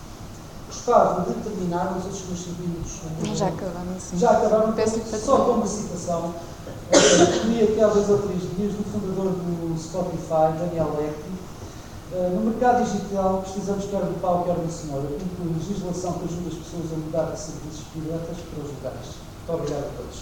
Gostava de terminar, os últimos 5 minutos. Já acabaram, sim. Já acabaram, Peço-lhe só com uma citação. Li aqui há 2 ou 3 dias do fundador do Spotify, Daniel Ek. No mercado digital, precisamos quer do pau, quer do senhor. Inclui legislação que ajuda as pessoas a mudar de serviços diretas para os locais. Muito obrigado a todos.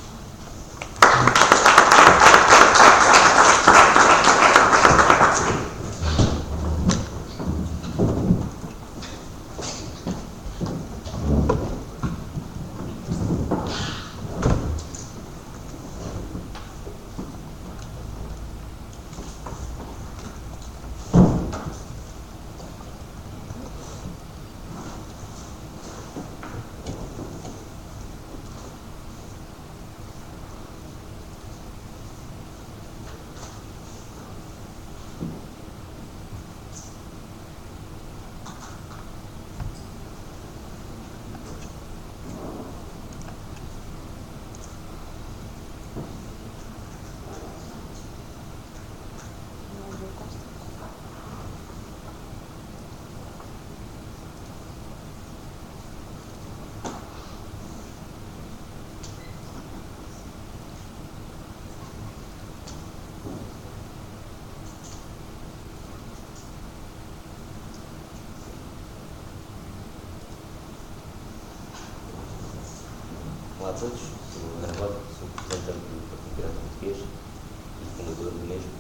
Olá a todos, sou o André Roda, sou representante do Partido Pirata Português e fundador do mesmo.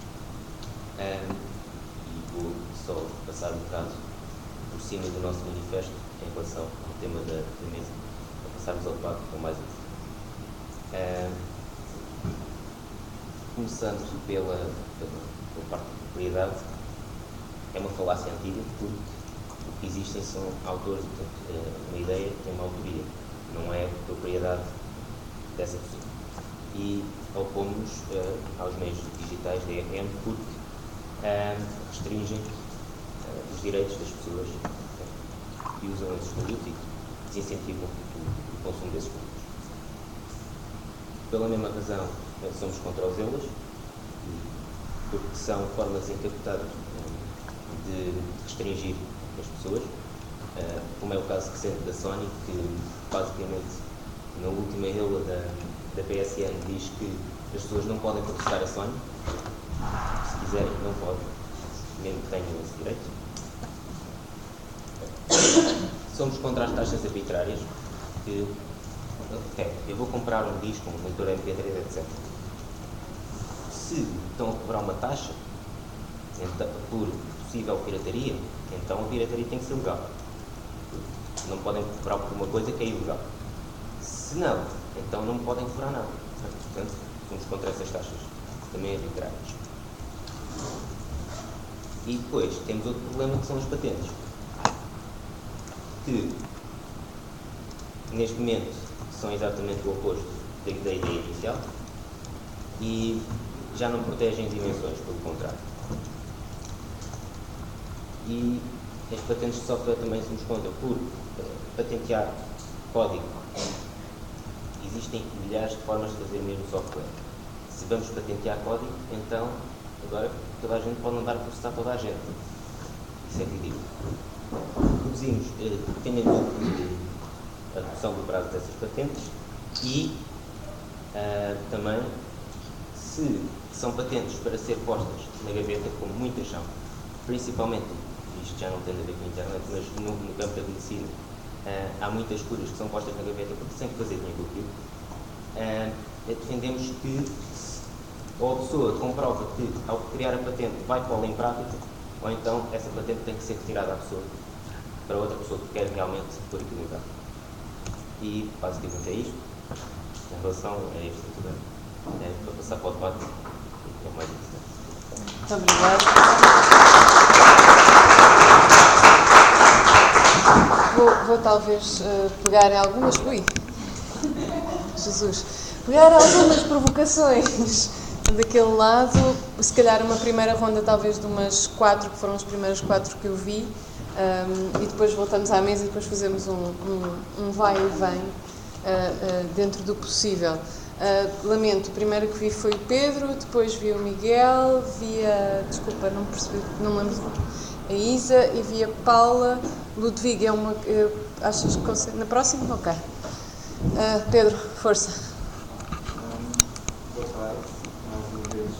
E vou só passar um bocado por cima do nosso manifesto em relação ao tema da mesa, para passarmos ao debate com mais um. Começando pela parte da propriedade, é uma falácia antiga, porque o que existem são autores, uma ideia tem uma autoria, não é propriedade dessa pessoa. E opomos-nos aos meios digitais da ERM porque restringem os direitos das pessoas que usam esses produtos e desincentivam o consumo desses produtos. Pela mesma razão, somos contra os EULAs, porque são formas encapotadas de restringir as pessoas, como é o caso recente da Sony, que basicamente na última EULA da PSN diz que as pessoas não podem processar a Sony, se quiserem não podem, mesmo que tenham esse direito. Somos contra as taxas arbitrárias, que eu vou comprar um disco, um leitor MP3, etc. Se estão a cobrar uma taxa por possível pirataria, então a pirataria tem que ser legal. Não podem cobrar por uma coisa que é ilegal. Se não, então não podem cobrar nada. Portanto, somos contra essas taxas, também arbitrárias. E depois temos outro problema, que são as patentes, que neste momento são exatamente o oposto da ideia inicial e já não protegem as invenções, pelo contrário. E as patentes de software também somos contra, por patentear código. Existem milhares de formas de fazer mesmo software. Se vamos patentear código, então agora toda a gente pode andar a processar toda a gente. Isso é ridículo. Reduzimos, defendemos a redução do prazo dessas patentes e também, se são patentes para ser postas na gaveta, como muitas são, principalmente, isto já não tem a ver com a internet, mas no campo da medicina, há muitas curas que são postas na gaveta porque sem fazer dinheiro com aquilo. Defendemos que ou a pessoa comprova que, ao criar a patente, vai pô-la em prática, ou então essa patente tem que ser retirada à pessoa, para outra pessoa que quer realmente pôr aquilo em prática. E, basicamente, é isto. Em relação a este estudante, para passar para o debate, é mais interessante. Muito obrigada. Vou talvez pegar em algumas... Ui! Jesus! Pegar algumas provocações daquele lado, se calhar uma primeira ronda talvez de umas 4, que foram as primeiras 4 que eu vi, e depois voltamos à mesa e depois fazemos um vai e vem dentro do possível. Lamento, o primeiro que vi foi o Pedro, depois vi o Miguel, vi a... desculpa, não percebi, não lembro, a Isa e vi a Paula. Ludwig é uma... achas que consegue... Na próxima? Ok. Pedro, força. Boa tarde, mais uma vez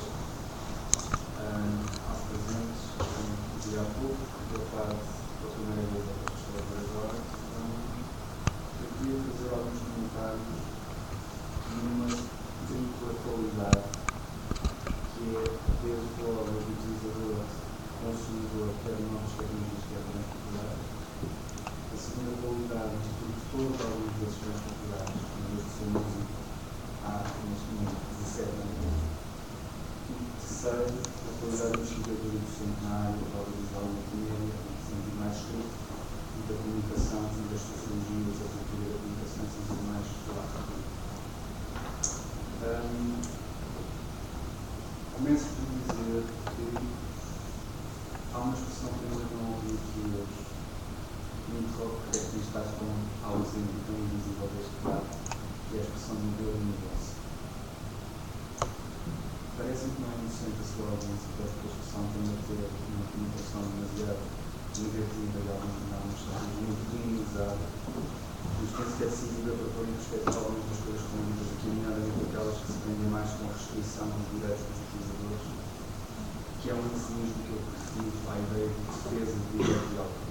aos presentes, como dizia há pouco, boa tarde pela primeira vez à professora Brazora. Eu queria fazer alguns comentários numa dupla qualidade, que é desde logo o utilizador, consumidor, quer novas tecnologias, quer bens culturais. A segunda qualidade, instrutor de alguns desses bens culturais, como eu sou músico, há neste momento 17 anos. E terceiro, a qualidade de investigador e docente na área da audiovisual e multimédia, no sentido mais estrito, e da comunicação, e das sociologias, a cultura da comunicação, no sentido mais geral. Começo por dizer que há uma expressão que eu ainda não ouvi aqui hoje, muito característica com ausente e tão invisível deste debate, que é a expressão do modelo de negócio. Parece-me que não é inocente a sua audiência, porque a expressão tende a ter uma comunicação demasiado negativa e algumas sentidos muito minimizadas, mas penso que é decidida para pôr em perspectiva algumas das coisas que estão ditas aqui, nomeadamente aquelas que se prendem mais com a restrição dos direitos dos utilizadores, que é um eufemismo que eu prefiro à ideia de defesa de direito de autor.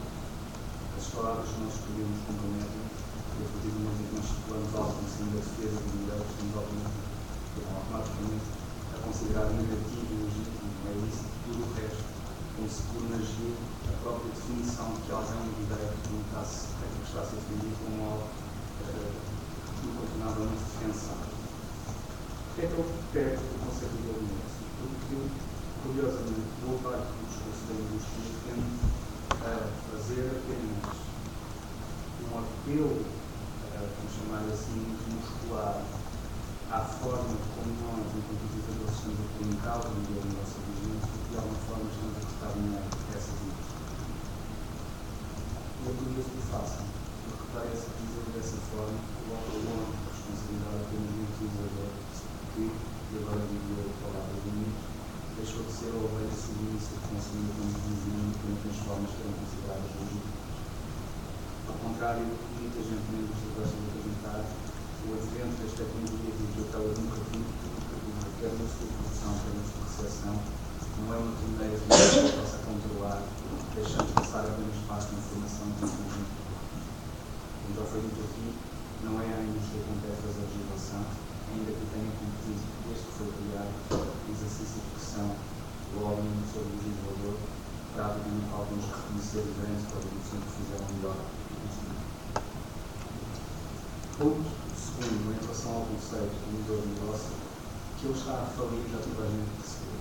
As palavras que nós escolhemos comprometem, e a partir do momento em que nós estipulamos algo como sendo a defesa de direitos, estamos automaticamente a considerar negativo e legítimo, é isso, tudo o resto, como se por agir a própria definição de que alguém de direito não está a ser defendido como algo incontornavelmente defensável. Porquê é que eu pego o conceito de negócio? Porque, curiosamente, boa parte do discurso da indústria tende a fazer apenas um apelo, vamos chamar assim, muscular, à forma como nós, enquanto utilizadores, estamos a pôr em causa no modelo do nosso vigente, porque de alguma forma estamos a prestar dinheiro a essas indústrias. E é curioso que o façam, porque parece que dizer dessa forma coloca longe a responsabilidade apenas do utilizador, que, e agora digo eu palavras de mim, deixou de ser a ovelha submissa que consumia como vizinho e as formas que eram consideradas legítimas. Ao contrário do que muita gente na indústria gosta de apresentar, o advento das tecnologias e do que elas nunca viram, quer na sua produção, quer na sua recepção, não é uma torneira que não possa controlar, deixando passar apenas espaço na informação de um conjunto. Como já foi dito aqui, não é a indústria que compete a legislação, ainda que tenha competido desde que foi criado o exercício de pressão lobby sobre o legislador, praticamente alguns que reconhecer diferentes para a produção que fizeram melhor. Ponto segundo, em relação ao conceito do modelo de negócio, que ele está a falir, já toda a gente percebeu.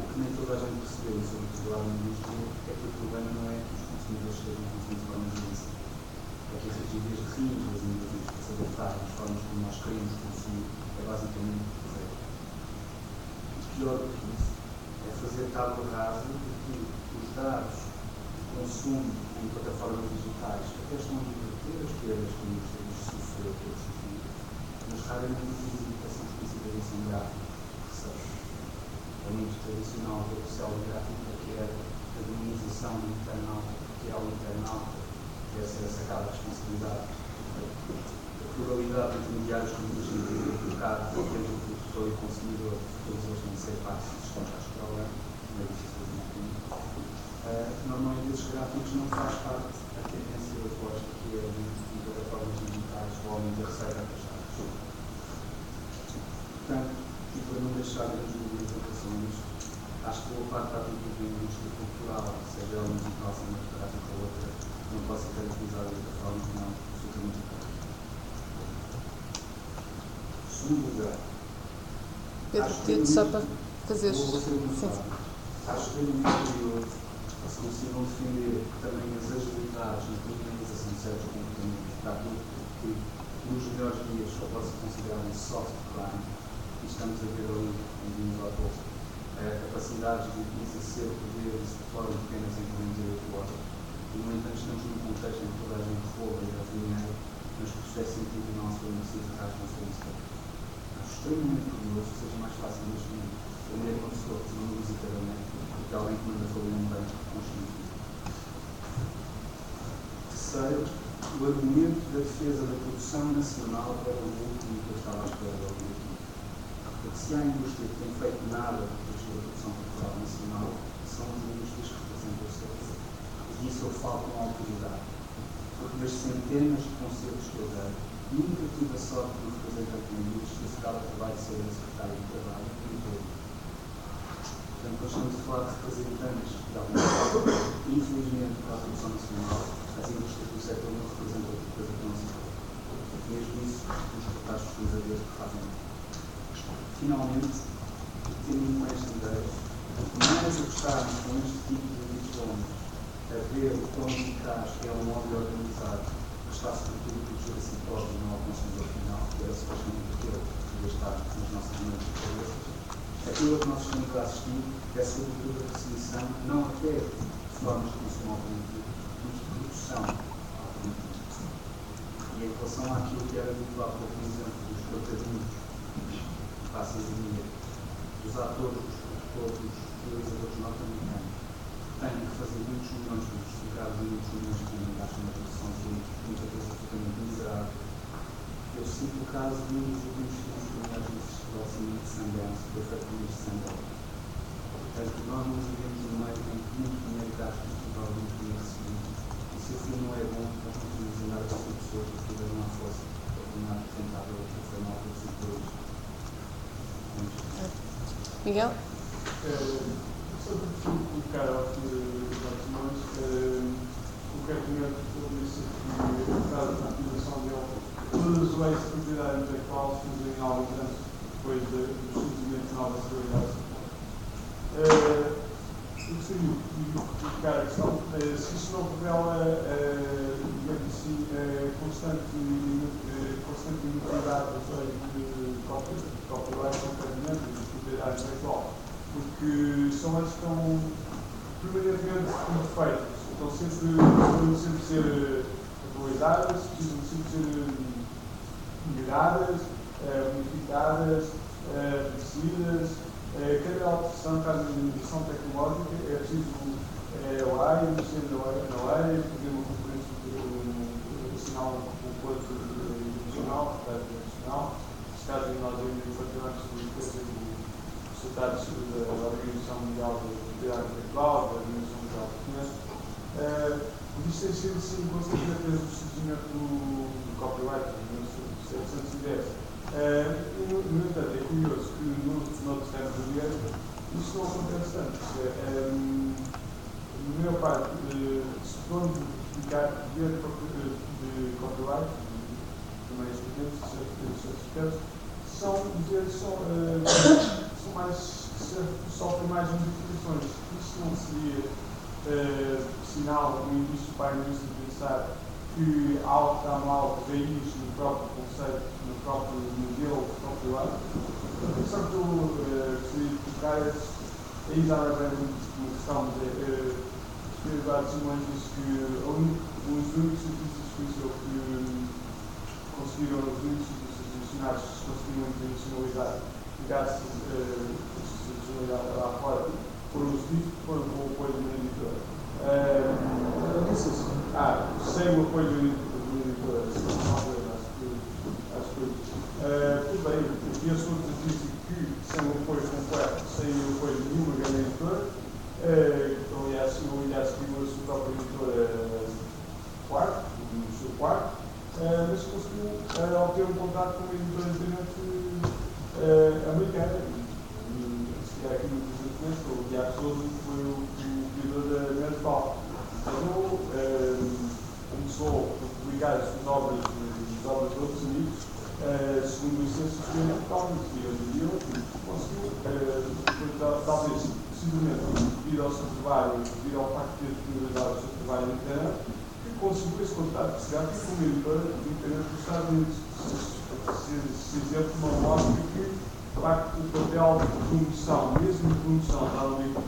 O que nem toda a gente percebeu, e sobretudo lá na indústria, é que o problema não é que os consumidores estejam consumindo de forma ilícita. É que a rigidez rinde das indústrias para se adaptar às formas como nós queremos consumir é basicamente zero. E pior do que isso é fazer tábua rasa de que os dados de consumo em plataformas digitais até estão a divertir as perdas que a indústria sofreu pelo sofrido, mas raramente as limitações explícitas em são gráficos, ou seja, é muito tradicional ver o céu gráfico que é a demonização do internauta, que é o internauta, que deve ser sacada a responsabilidade. A pluralidade de intermediários que muita gente tem colocado entre o produtor e o consumidor, todos eles têm de ser partes de sistemas à escola, não é difícil de entender. Normalmente esses gráficos não faz parte da tendência oposta que é de plataformas digitais ou aumento da receita taxada. Portanto, e para não deixar grandes dúvidas em relação a isto, acho que boa parte da atitude da indústria cultural, seja ela musical, cinematográfica ou outra, não pode ser caracterizada desta forma que não absolutamente correta. Segundo lugar, Pedro, só para fazer. Acho extremamente curioso se consigam defender também as agilidades na criminalização de certos comportamentos, para aquilo que nos melhores dias só pode ser considerado um soft crime, e estamos a ver ali, em vinhos ao pouco, capacidades de exercer o poder e se deploram apenas em 48 horas. E, no entanto, estamos num contexto em que toda a gente rouba e dá dinheiro, mas que o sucesso sentido não se necessita de responsabilidade. Acho extremamente curioso que seja mais fácil neste momento prender uma pessoa que não usa internet do que alguém que manda falir um banco consciente. Terceiro, o argumento da defesa da produção nacional era o último que eu estava à espera de ouvir. Porque se há indústria que tem feito nada para proteger a produção cultural nacional, são as indústrias que representam o setor. E disso eu falo com autoridade. Porque das centenas de concertos que eu dei, nunca tive a sorte de representar com indústria se cada trabalho de ser a secretária de trabalho e todo. Portanto, nós estamos a falar de representantes de alguma forma. Infelizmente, para a produção nacional, as indústrias do setor não representam outra coisa que não se pode. Mesmo isso, os reportagens utilizadores que fazem. Finalmente, tendo com esta ideia, mais a gostarmos com este tipo de edições, a ver o quão eficaz é um lobby organizado que está sobretudo a proteger a si próprio e não ao consumidor final, que era supostamente aquele que devia estar nas nossas mãos de cabeças. Aquilo que nós estamos a assistir é sobretudo a perseguição, não até de formas de consumo alternativo, mas de produção alternativa. E em relação àquilo que era dito há pouco, por exemplo, dos protagonistas, passa a dizer, dos atores, dos produtores, dos realizadores norte-americanos, têm que fazer muitos milhões de justificados e muitos milhões de gastos na produção de filmes, muitas vezes absolutamente miserável. Eu cito o caso de um dos últimos filmes premiados no Festival de Cinema de Sundance, que foi feito por este Sundance. Portanto, nós nos vivemos no meio em que muito dinheiro gasto no Festival de dinheiro recebido. E se o filme não é bom, nós não podemos andar com as pessoas que tiveram uma força para tornar apresentável o que foi mal para os setores. Miguel? Sobre o que colocar ao fim dos Simões, o que é que eu disse que, apesar da utilização dele, todas as leis de propriedade intelectual surgem em alguns anos depois do surgimento de novas realidades. Eu gostaria de colocar a questão se isso não revela, digamos assim, constante inutilidade das leis de copyright, concretamente, de propriedade intelectual, porque são leis que estão permanentemente imperfeitas, estão sempre ser atualizadas, precisam sempre ser melhoradas, modificadas, reduzidas. Cada alteração, cada inovação tecnológica, é preciso lá, investir na lei, fazer uma conferência nacional, um plano internacional, nacional. Neste caso, nós ainda partilhamos os resultados da Organização Mundial da Propriedade Intelectual, da Organização Mundial do Comércio. Isto tem sido, sim, com certeza, desde o surgimento do copyright, em 1710. No entanto, é curioso que noutros termos do direito isso não acontece tanto. Na maior parte, se formos explicar direito de copyright, também explicamos, certificados, sofrem mais modificações. Isto não seria sinal, um indício para a indústria pensar que algo está mal de raiz no próprio conceito, no próprio modelo de copyright. Só que eu gostaria de colocar aí já é uma questão de Eduardo Simões disse que os únicos cientistas que conseguiram, os únicos cientistas nacionais que conseguiram internacionalizar ligar-se lá fora foram os livros que foram com o apoio de uma editora. Sem o apoio do editor, tudo bem, eu sou artístico que, sem o apoio completo, sem o apoio de nenhuma grande editora, aliás, eu americana. Se calhar aqui no presidente, o Diabo Souza foi o criador da Medfal. Começou a publicar as obras de outros amigos, segundo o licença de Económicos, e hoje em dia conseguiu, talvez, precisamente, devido ao seu trabalho, devido ao facto de ter disponibilizado o seu trabalho na internet, que conseguiu esse contrato de chegar como editora independente dos Estados Unidos. Esse exemplo não mostra que, de facto, o papel de promoção, mesmo de promoção, já não digo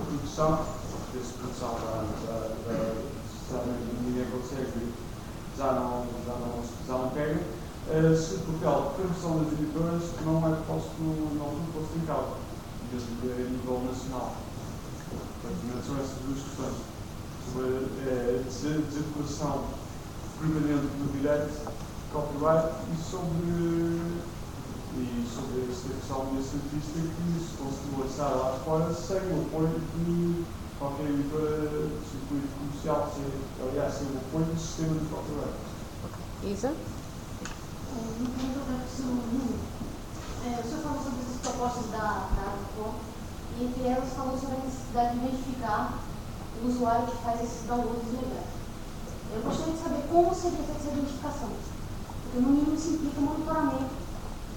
produção, essa produção ninguém consegue, já não pega, se o papel de promoção das editoras não é posto em causa, mesmo a nível nacional. Portanto, são essas duas questões. Sobre a desadequação permanente do direito, copyright, e sobre esta questão cientista que se conseguiu lançar lá fora sem o apoio de qualquer editora do circuito comercial, aliás, sem o apoio do sistema de copyright. Isa? No primeiro lugar, o senhor falou sobre as propostas da ARCOM e entre elas falou sobre a necessidade de identificar o usuário que faz esses downloads ilegais. Eu gostaria de saber como seria feita essa identificação, porque no mínimo isso implica monitoramento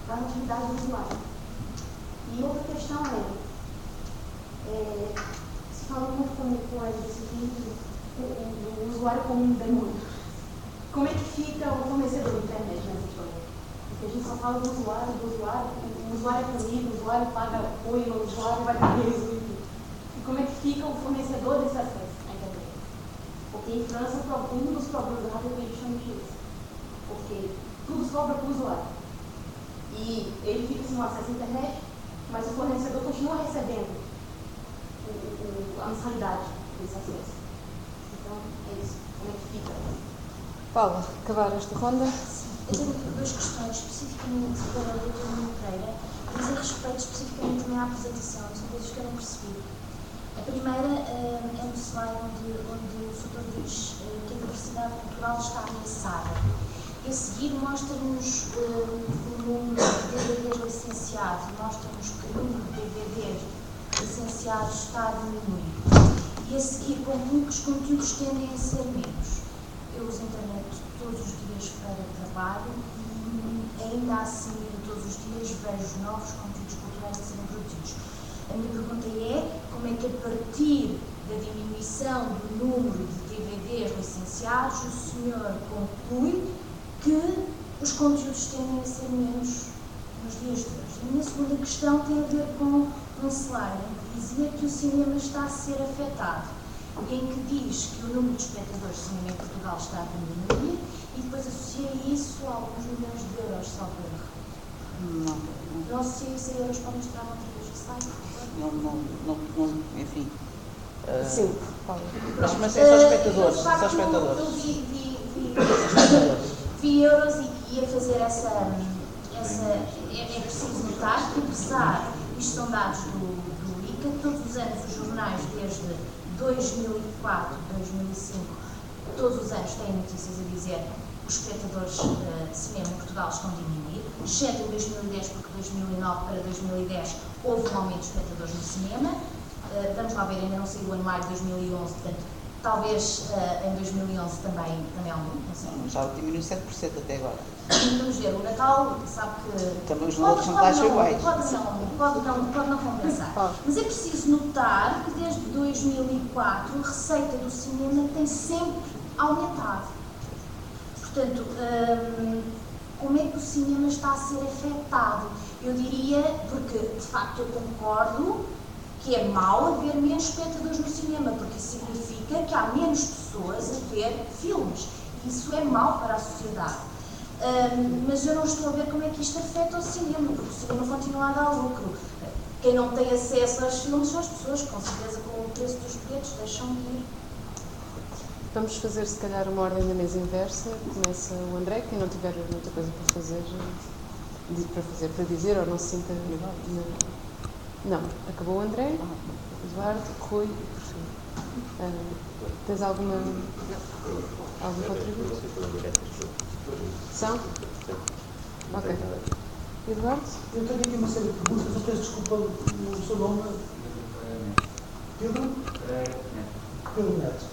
da atividade do usuário. E outra questão se fala muito com esse vídeo, o usuário como um demônio. Como é que fica o fornecedor da internet nessa história? Porque a gente só fala do usuário, o usuário é punido, o usuário paga coima, o usuário vai preso, enfim. E como é que fica o fornecedor desse acesso à internet? Porque em França, um dos problemas da RTP é justamente isso. Porque tudo sobra para o usuário. E ele fica sem acesso à internet, mas o fornecedor continua recebendo a mensalidade desse acesso. Então, é isso. Como é que fica? Paula, acabar esta ronda? Eu tenho duas questões, especificamente para a doutora Moreira, que dizem respeito especificamente também à apresentação, são coisas que eu não percebi. A primeira é um slide onde o doutor diz que a diversidade cultural está ameaçada. E a seguir mostra-nos o número de DVDs licenciados, mostra-nos que o número de DVDs licenciados está a diminuir. E a seguir conclui que os conteúdos tendem a ser menos. Eu uso a internet todos os dias para trabalho e ainda assim, todos os dias, vejo novos conteúdos culturais a serem produzidos. A minha pergunta é como é que, a partir da diminuição do número de DVDs licenciados, o senhor conclui que os conteúdos tendem a ser menos nos dias de hoje. A minha segunda questão tem a ver com um slide em que dizia que o cinema está a ser afetado, em que diz que o número de espectadores de cinema em Portugal está a diminuir e depois associa isso a alguns milhões de euros, salvo erro. Não associa isso a euros para mostrar outra vez o site? Não, enfim. Sim, Paula. Mas é só espectadores. De facto, Só espectadores. Eu vi euros e ia fazer essa. É preciso notar que, apesar, isto são dados do ICA, todos os anos os jornais, desde 2004, 2005, todos os anos têm notícias a dizer que os espectadores de cinema em Portugal estão a diminuir, exceto em 2010, porque de 2009 para 2010 houve um aumento de espectadores no cinema. Vamos lá ver, ainda não saiu o anuário de 2011, portanto, talvez em 2011 também aumente, não sei. Já diminuiu 7% até agora. Vamos ver, o Natal, sabe que... Também os números são taxas iguais. Pode não compensar. Mas é preciso notar que desde 2004 a receita do cinema tem sempre aumentado. Portanto, como é que o cinema está a ser afetado? Eu diria, porque de facto eu concordo que é mau haver menos espectadores no cinema, porque isso significa que há menos pessoas a ver filmes. Isso é mau para a sociedade. Mas eu não estou a ver como é que isto afeta o cinema, porque o cinema continua a dar lucro. Quem não tem acesso aos filmes são as pessoas, com certeza com o preço dos bilhetes deixam de ir. Vamos fazer, se calhar, uma ordem da mesa inversa. Começa o André, quem não tiver muita coisa para dizer, ou não se sinta... Não, acabou o André, Eduardo, Rui e por fim. Tens algum contributo? São? Ok. Eduardo? Eu tenho aqui uma série de perguntas, eu peço desculpa o seu nome. Pedro? Pedro Neto.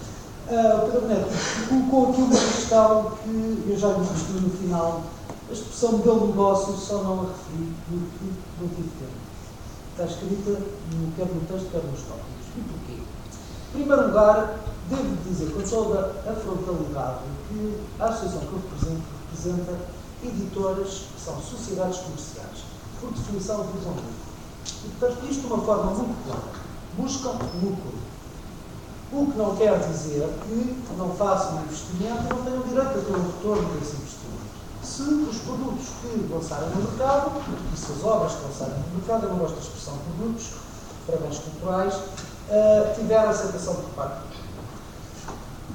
Pedro Neto colocou aqui uma questão que eu já lhe mostrei no final. A expressão modelo de negócio só não a referi porque não tive tempo. Está escrita quer no texto, quer nos tópicos. E porquê? Em primeiro lugar, devo dizer com toda a frontalidade que a associação que eu representa editoras que são sociedades comerciais. Por definição, visam lucro. E, portanto, isto de uma forma muito clara. Buscam lucro. O que não quer dizer que não façam um investimento e não tenham direito a ter um retorno desse investimento. Se os produtos que lançarem no mercado, e se as obras que lançarem no mercado, eu não gosto da expressão produtos, para bens culturais, tiveram aceitação por parte.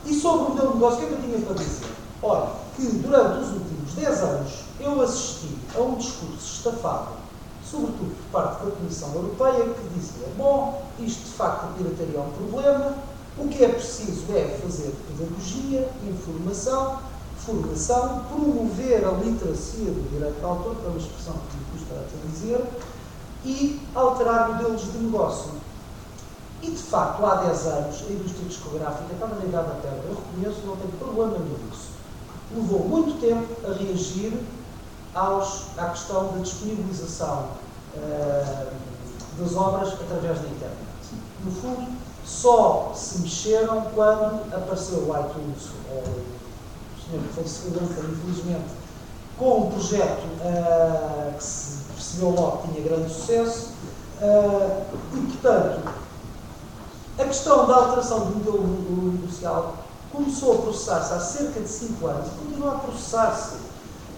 E sobre o modelo de negócio, o que é que eu tinha para dizer? Olha, que durante os últimos 10 anos eu assisti a um discurso estafado, sobretudo por parte da Comissão Europeia, que dizia, bom, isto de facto a pirataria é um problema, o que é preciso é fazer pedagogia, informação, formação, promover a literacia do direito de autor, que é uma expressão que me custa a dizer, e alterar modelos de negócio. E, de facto, há 10 anos, a indústria discográfica estava na idade da pedra. Eu reconheço, não tenho problema nenhum nisso. Levou muito tempo a reagir à questão da disponibilização das obras através da internet. No fundo, só se mexeram quando apareceu o iTunes, o senhor que faleceu, infelizmente, com um projeto que se percebeu logo que tinha grande sucesso, e, portanto, a questão da alteração do modelo negocial começou a processar-se há cerca de 5 anos e continua a processar-se.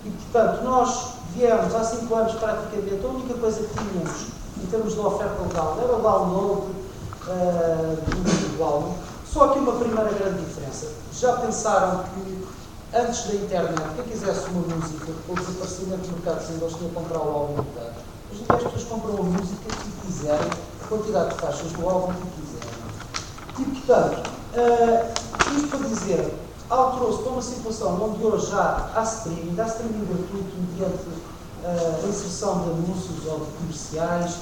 E, portanto, nós viemos há 5 anos praticamente, a única coisa que tínhamos em termos de oferta legal era o download do álbum. Só que uma primeira grande diferença. Já pensaram que antes da internet, quem quisesse uma música, ou o desaparecimento do mercado de singles, tinha que comprar o álbum inteiro. Hoje em dia as pessoas compram a música que quiserem, a quantidade de faixas do álbum que quiserem. E, portanto, isto para dizer, alterou-se para uma situação onde hoje já há streaming gratuito mediante a inserção de anúncios ou de comerciais,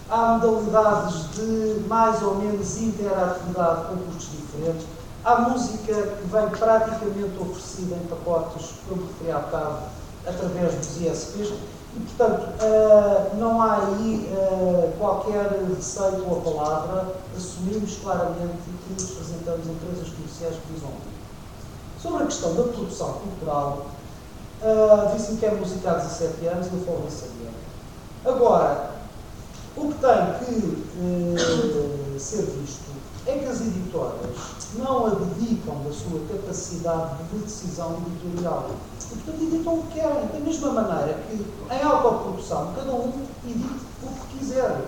há modalidades de mais ou menos interatividade com custos diferentes, há música que vem praticamente oferecida em pacotes, como referi há bocado, através dos ISPs, e, portanto, não há aí qualquer receio com a palavra, assumimos claramente que nos representamos empresas comerciais que visam lucro. Sobre a questão da produção cultural, disse-me que é música há 17 anos e eu falo isso a Agora, o que tem que ser visto é que as editoras não abdicam da sua capacidade de decisão editorial. E, portanto, editam o que querem, da mesma maneira que, em autoprodução, cada um edita o que quiser.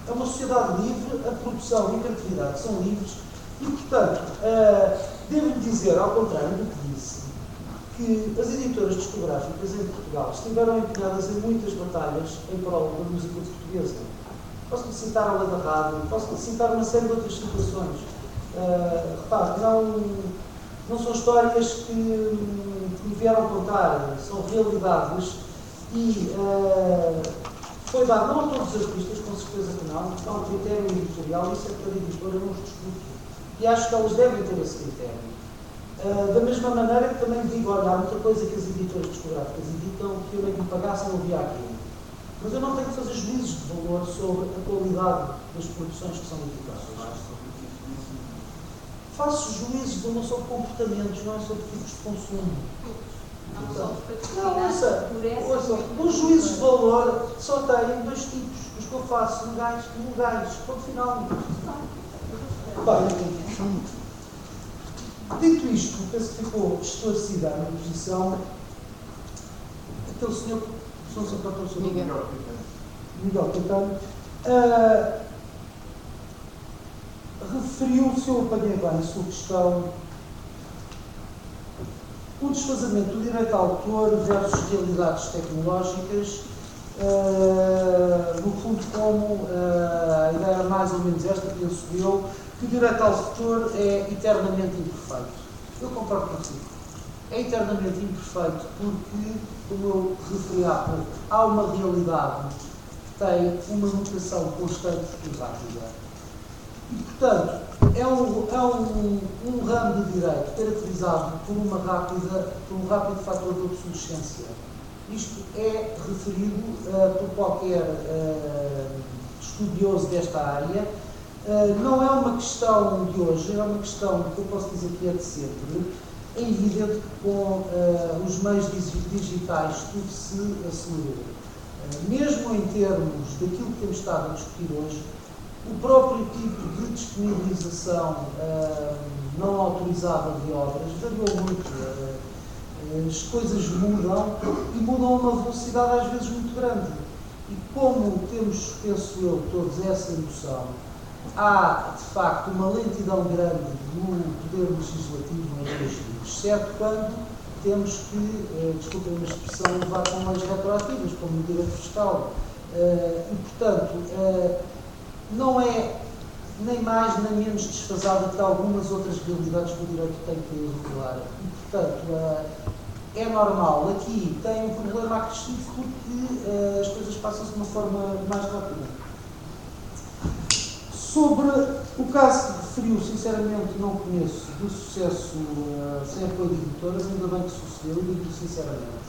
É uma sociedade livre, a produção e a criatividade são livres e, portanto, devo-lhe dizer, ao contrário do que disse, que as editoras discográficas em Portugal estiveram empenhadas em muitas batalhas em prol da música portuguesa. Posso-lhe citar a lei da rádio, posso-lhe citar uma série de outras situações. Repare, não são histórias que me vieram contar, são realidades e foi dado, não a todos os artistas, com certeza que não, porque há um critério editorial e isso é que a editora não os discute. E acho que elas devem ter esse critério. Da mesma maneira que também digo, olha, há muita coisa que as editoras discográficas editam que eu nem que me pagassem eu via aquilo. Mas eu não tenho que fazer juízos de valor sobre a qualidade das produções que são editadas. Faço juízos de valor sobre comportamentos, não é sobre tipos de consumo. Os juízos de valor só têm 2 tipos, os que eu faço, legais e ilegais. Ponto final. Bem, dito isto, penso que ficou esclarecida a minha posição. Aquele senhor, Miguel Caetano, referiu-se, eu apanhei bem a sua questão, o desfazamento do direito ao autor versus realidades tecnológicas, no fundo como a ideia era mais ou menos esta, penso eu, que o direito ao autor é eternamente imperfeito. Eu concordo consigo. é internamente imperfeito porque, como eu referi há pouco, há uma realidade que tem uma mutação constante e rápida. E, portanto, é um ramo de direito caracterizado por um rápido fator de obsolescência. Isto é referido por qualquer estudioso desta área. Não é uma questão de hoje, é uma questão que eu posso dizer que é de sempre. É evidente que com os meios digitais tudo se acelerou. Mesmo em termos daquilo que temos estado a discutir hoje, o próprio tipo de disponibilização não autorizada de obras variou muito. As coisas mudam e mudam a uma velocidade às vezes muito grande. E como temos, penso eu, todos essa noção, há de facto uma lentidão grande no poder legislativo em leis, exceto quando temos que, desculpem a expressão, levar com leis retroativas, como o direito fiscal. E, portanto, não é nem mais nem menos desfasada que algumas outras realidades que o direito tem que regular. E, portanto, é normal. Aqui tem um problema acrescido porque as coisas passam-se de uma forma mais rápida. Sobre o caso que referiu, sinceramente não conheço, do sucesso sem apoio de editoras, ainda bem que sucedeu, e digo sinceramente.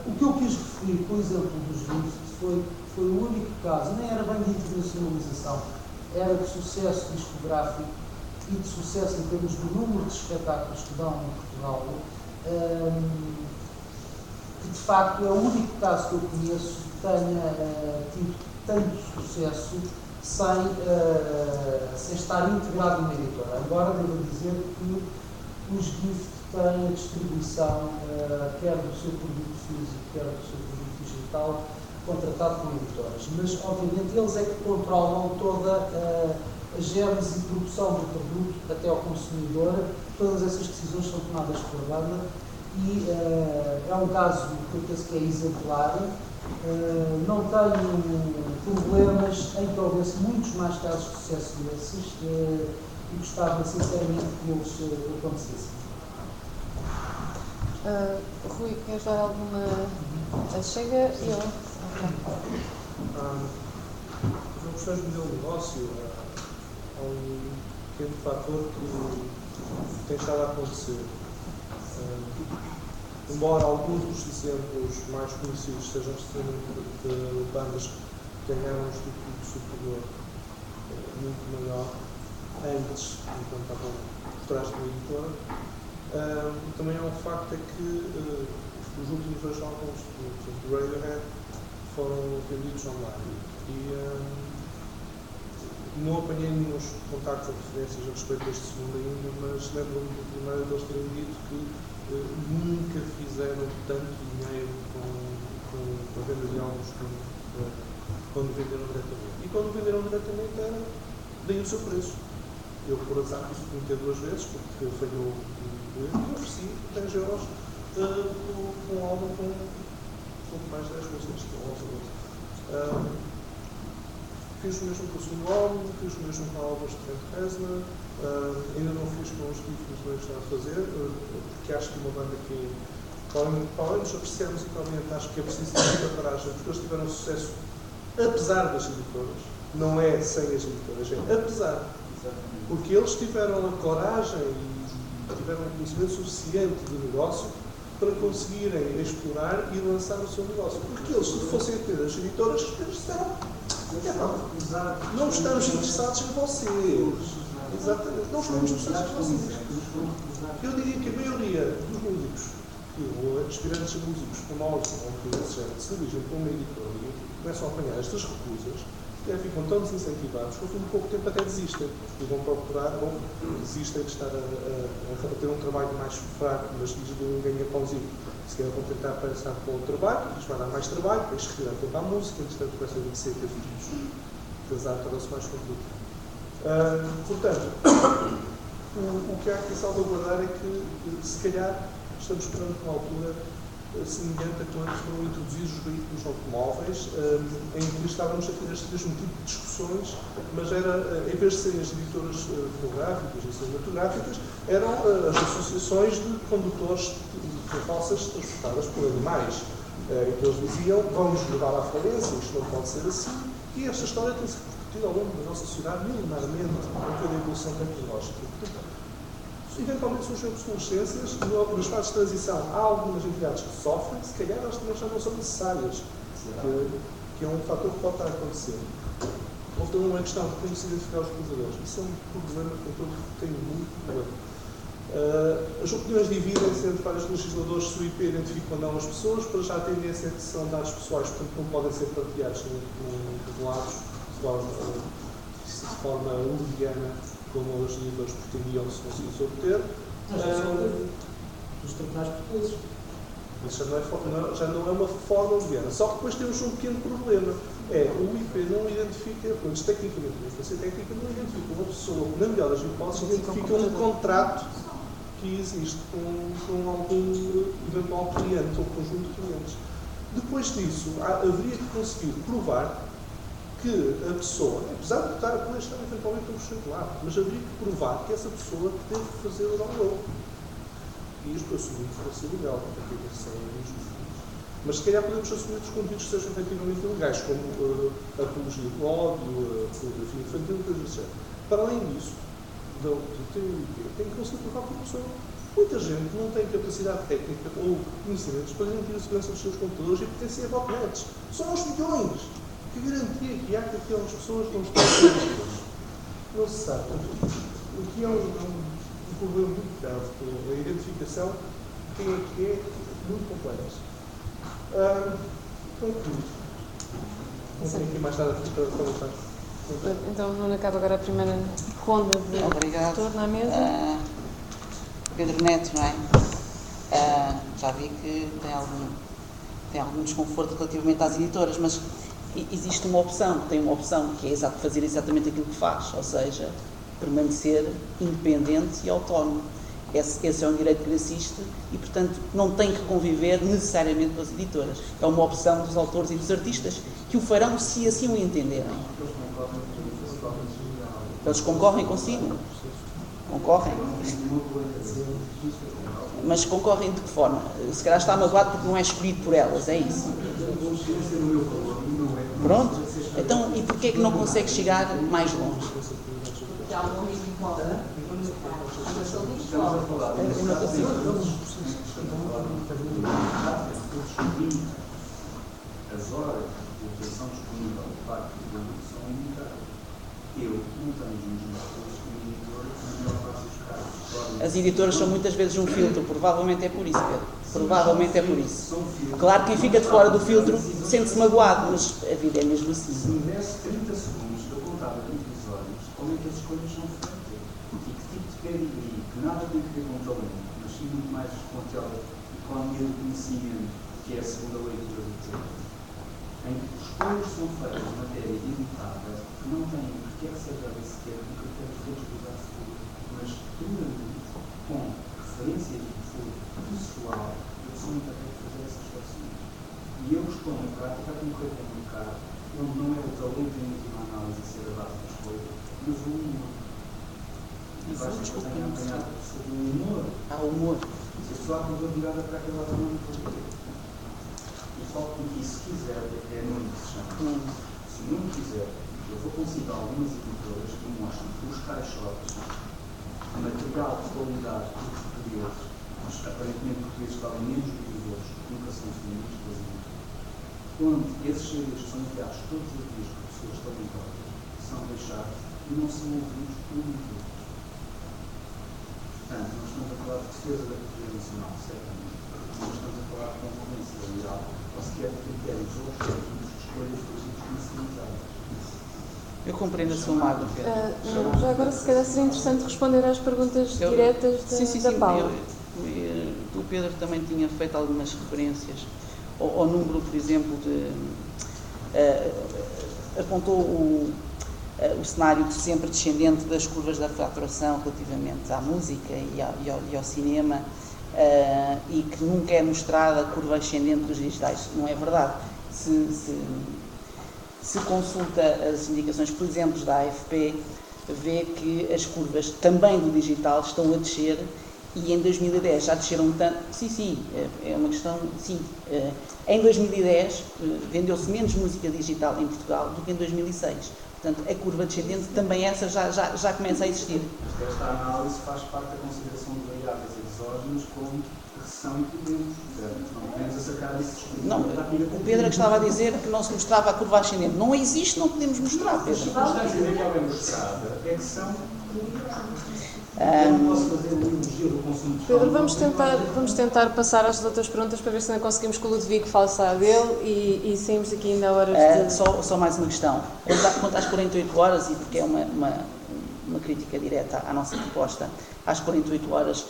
O que eu quis referir, por exemplo, dos livros, foi o único caso, nem era bem de internacionalização, era de sucesso discográfico e de sucesso em termos do número de espetáculos que dão em Portugal, que de facto é o único caso que eu conheço que tenha tido tanto sucesso sem estar integrado numa editora. Agora, devo dizer que os GIFT têm a distribuição, quer do seu produto físico, quer do seu produto digital, contratado com editoras. Mas, obviamente, eles é que controlam toda a gênese e produção do produto até ao consumidor. Todas essas decisões são tomadas pela banda e é um caso que eu penso que é exemplar. Não tenho problemas em que houvesse muitos mais casos de sucesso desses e gostava sinceramente que eles acontecessem. Rui, queres dar alguma... Chega e eu... As questões de modelo de negócio, há um pequeno fator que tem estado a acontecer. Embora alguns dos exemplos mais conhecidos sejam de bandas que ganharam um estatuto superior muito maior antes, enquanto estavam por trás de uma editora, também é um facto que os últimos 2 álbuns do Radiohead foram vendidos online e não apanhei nenhum contactos ou referências a respeito deste segundo ainda, mas lembro-me do primeiro deles terem dito que nunca fizeram tanto dinheiro com a venda de álbuns quando venderam diretamente. E quando venderam diretamente era daí o seu preço. Eu, por azar, quis meter 2 vezes, porque falhou e ofereci 10 euros por um álbum com pouco mais de 10 músicas. Fiz o mesmo com o segundo álbum, fiz o mesmo com álbuns de Trent Reznor, ainda não fiz com os GIFT, mas não estou a fazer, porque acho que uma banda que, para além dos apreciar musicalmente, acho que é preciso ter muita coragem, porque eles tiveram sucesso apesar das editoras, não é sem as editoras, é apesar. Porque eles tiveram a coragem e tiveram um conhecimento suficiente de negócio para conseguirem explorar e lançar o seu negócio. Porque eles, se fossem ter as editoras, eles disseram: não estamos interessados em vocês. Exatamente, não estamos interessados em vocês. Eu diria que a maioria dos músicos, ou aspirantes a músicos famosos, ou que se dirigem para uma editora e começam a apanhar estas recusas, ficam tão desincentivados que ao fim de pouco tempo até desistem e vão procurar, desistem de estar a ter um trabalho mais fraco, mas lhes dão um ganha-pãozinho. Se calhar vão tentar passar para outro trabalho, lhes vai dar mais trabalho, depois se retirar tempo à música, entretanto começam a vencer ter vídeos, apesar de tornar-se mais complicado. Portanto, o que há que salvaguardar é que, se calhar, estamos perante uma altura semelhante a quando foram introduzidos os veículos automóveis, em que estávamos a ter este mesmo tipo de discussões, mas era, em vez de serem as editoras fonográficas e cinematográficas, eram as associações de condutores de carroças transportadas por animais. E que eles diziam, vamos levar à falência, isto não pode ser assim, e esta história tem-se repetido ao longo da nossa sociedade milenarmente, com cada evolução tecnológica. Eventualmente surgem obsolescências, nas fases de transição há algumas entidades que sofrem, se calhar elas também já não são necessárias, que é um fator que pode estar acontecendo. Houve também uma questão de como se identificar os utilizadores. Isso é um problema que eu tenho muito problema. As opiniões dividem-se entre vários legisladores se o IP identifica ou não as pessoas, para já a tendência é que são dados pessoais, portanto não podem ser partilhados nem revelados de forma leviana, como os legisladores pretendiam se conseguisse obter. Os tribunais portugueses. Mas já não é uma forma leviana. Só que depois temos um pequeno problema. O IP não identifica, pois tecnicamente, a influência técnica não identifica uma pessoa, na melhor das hipóteses, identifica um contrato que existe com algum eventual cliente ou conjunto de clientes. Depois disso, haveria que conseguir provar que a pessoa, apesar de estar a poder estar eventualmente um projeto lá, mas haveria que provar que essa pessoa deve fazer o download. E isto assumindo que fosse ilegal, porque são injustiças. Mas se calhar podemos assumir que os conteúdos sejam efetivamente ilegais, como a apologia do ódio, a pornografia infantil, coisas assim. Para além disso, tem que conseguir provar que a pessoa. Muita gente não tem capacidade técnica ou conhecimentos para garantir a segurança dos seus computadores e pertencem a botnets. São aos milhões. Que garantia que há que aquelas pessoas não estão protegidas? Não se sabe. O que é um problema muito grave. A identificação de quem é que é muito complexo. Concluo. Não tenho aqui mais nada para voltar. Então, não acaba agora a primeira ronda de retorno à mesa. Pedro Neto, não é? Já vi que tem algum desconforto relativamente às editoras, mas existe uma opção, tem uma opção que é fazer exatamente aquilo que faz, ou seja, permanecer independente e autónomo. Esse é um direito que lhe assiste e, portanto, não tem que conviver necessariamente com as editoras. É uma opção dos autores e dos artistas que o farão se assim o entenderem. Eles concorrem consigo? Concorrem? Mas concorrem de que forma? Se calhar está magoado porque não é escolhido por elas, é isso? Pronto. Então, e porquê é que não consegue chegar mais longe? As horas de utilização disponível de parte do produto são limitadas. Eu não tenho os mesmos recursos que uma editora, na maior parte dos casos. As editoras são muitas vezes um filtro, provavelmente é por isso, Pedro. Provavelmente é por isso. Claro que quem fica de fora do filtro sente-se magoado, mas a vida é mesmo assim. Se me desse 30 segundos que eu contava de episódios, como é que as escolhas são feitas? E que tipo de pedigree, que nada tem a ver com o talento, mas sim muito mais com a economia do conhecimento, que é a segunda leitura do texto, em que escolhas são feitas de matéria imutável, que não têm o que é que seja a ver sequer com critérios de responsabilidade futura, mas puramente com referências de foro pessoal, eu sou muito capaz de fazer essas reflexões. E eu estou na prática a concorrer com um mercado onde não é o talento em última análise a ser a base da escolha, mas o humor. E basta que eu tenha apanhado sobre o humor. Há humor. Se a pessoa acordou virada para aquela zona muito política. E só que se quiser, é muito que se chama. Se não quiser, eu vou considerar algumas editoras que mostram que os caixotes, material de qualidade de portugueses, mas aparentemente portugueses valem menos do que os outros, nunca são feministas, onde esses CDs são enviados todos os dias por pessoas talentosas, são deixados e não são ouvidos por ninguém. Portanto, nós estamos a falar de defesa da cultura nacional, certamente. Nós estamos a falar de concorrência leal, ou sequer de critérios objetivos de escolhas políticas nacionalizadas. Eu compreendo a sua mágoa, Pedro. Já agora, se calhar, seria interessante responder às perguntas diretas da Paula. O Pedro também tinha feito algumas referências ao número, por exemplo, apontou o cenário de sempre descendente das curvas da faturação relativamente à música e ao cinema. e que nunca é mostrada a curva ascendente dos digitais. Não é verdade. Se consulta as indicações, por exemplo, da AFP, vê que as curvas também do digital estão a descer e em 2010 já desceram tanto. Sim, é uma questão. Sim, em 2010 vendeu-se menos música digital em Portugal do que em 2006. Portanto, a curva descendente também essa já começa a existir. Esta análise faz parte da consideração de variáveis exógenas como recessão e podemos. Não podemos acercar disso. Não, o Pedro que estava a dizer que não se mostrava a curva ascendente. Não existe, não podemos mostrar, Pedro. As circunstâncias em que ela é mostrada é que são. Eu não posso fazer uma elogio do consumo de Pedro, vamos tentar passar às outras perguntas para ver se ainda conseguimos que o Ludovico faça a dele e saímos daqui ainda a horas de... Só mais uma questão. Quanto às 48 horas, e porque é uma crítica direta à nossa proposta, às 48 horas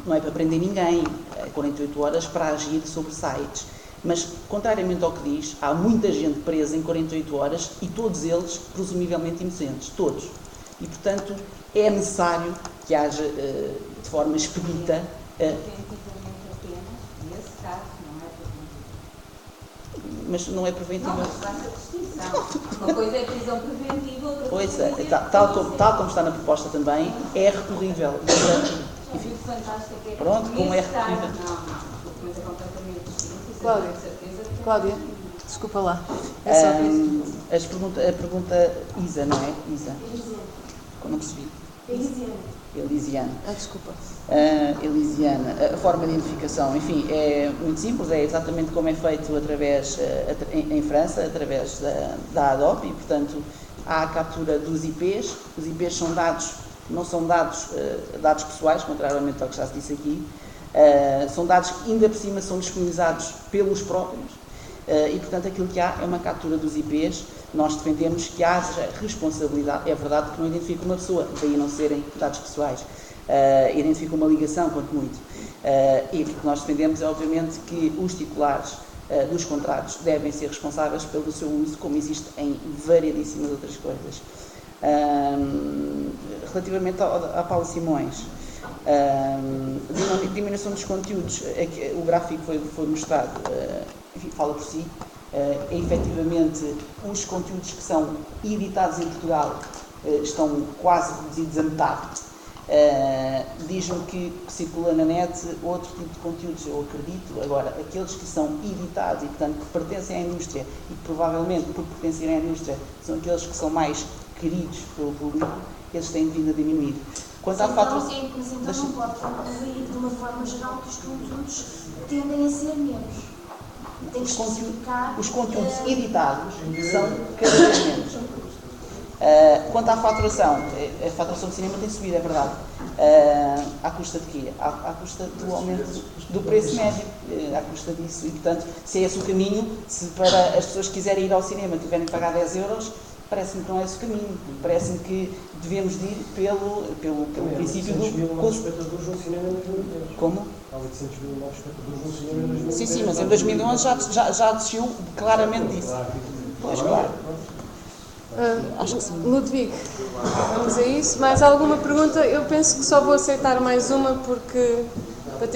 não é para prender ninguém, é 48 horas para agir sobre sites. Mas, contrariamente ao que diz, há muita gente presa em 48 horas e todos eles presumivelmente inocentes, todos. E, portanto, é necessário que haja, de forma expedita... Mas não é preventiva. Não, mas faz a distinção. Uma coisa é prisão preventiva, outra coisa é... Tal como está na proposta também, é recorrível. Enfim, pronto, como é recorrível. Mas é completamente distinto. Cláudia, desculpa lá. A pergunta Isa, não é? Isa. Não percebi. Elisiana. Desculpa. Elisiana. A forma de identificação, enfim, é muito simples, é exatamente como é feito em França, através da ADOP, e, portanto, há a captura dos IPs. Os IPs são dados, não são dados pessoais, contrariamente ao que já se disse aqui, são dados que ainda por cima são disponibilizados pelos próprios, e, portanto, aquilo que há é uma captura dos IPs. Nós defendemos que haja responsabilidade. É verdade que não identifica uma pessoa, daí não serem dados pessoais. Identifica uma ligação, quanto muito. E o que nós defendemos é, obviamente, que os titulares dos contratos devem ser responsáveis pelo seu uso, como existe em variedíssimas outras coisas. Relativamente à Paula Simões, diminuição dos conteúdos, o gráfico foi mostrado, enfim, fala por si. Efetivamente, os conteúdos que são editados em Portugal estão quase reduzidos a metade. Diz-me que circula na net outro tipo de conteúdos, eu acredito. Agora, aqueles que são editados e, portanto, que pertencem à indústria e que provavelmente, por pertencerem à indústria, são aqueles que são mais queridos pelo público, eles têm vindo a diminuir. Quanto à faturação... Mas então não pode concluir de uma forma geral que os conteúdos tendem a ser menos. Os conteúdos editados são cada vez menos. Quanto à faturação, a faturação do cinema tem subido, é verdade. À custa de quê? À custa do aumento do preço médio, à custa disso. E, portanto, se é esse o caminho, se para as pessoas que quiserem ir ao cinema tiverem que pagar 10 euros, parece-me que não é esse o caminho. Parece-me que devemos ir pelo princípio do... 800 mil novos espectadores no cinema em 2010. Como? Há 800 mil novos espectadores no cinema em 2010. Sim, mas em 2011 já desceu claramente disso. Pois, claro. Acho que sim. Ludwig, vamos a isso. Mais alguma pergunta? Eu penso que só vou aceitar mais uma, porque para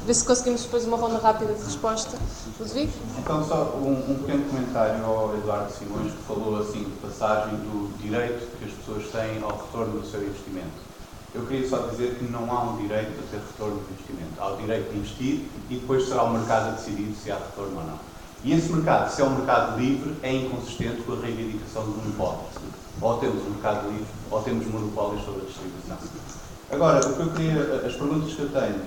ver se conseguimos depois uma ronda rápida de resposta. Ludwig? Então, só um pequeno comentário ao Eduardo Simões, que falou assim de passagem do direito que as pessoas têm ao retorno do seu investimento. Eu queria só dizer que não há um direito a ter retorno de investimento. Há o direito de investir e depois será o mercado a decidir se há retorno ou não. E esse mercado, se é um mercado livre, é inconsistente com a reivindicação do monopólio. Ou temos um mercado livre, ou temos monopólios sobre a distribuição. Agora, o que eu queria, as perguntas que eu tenho,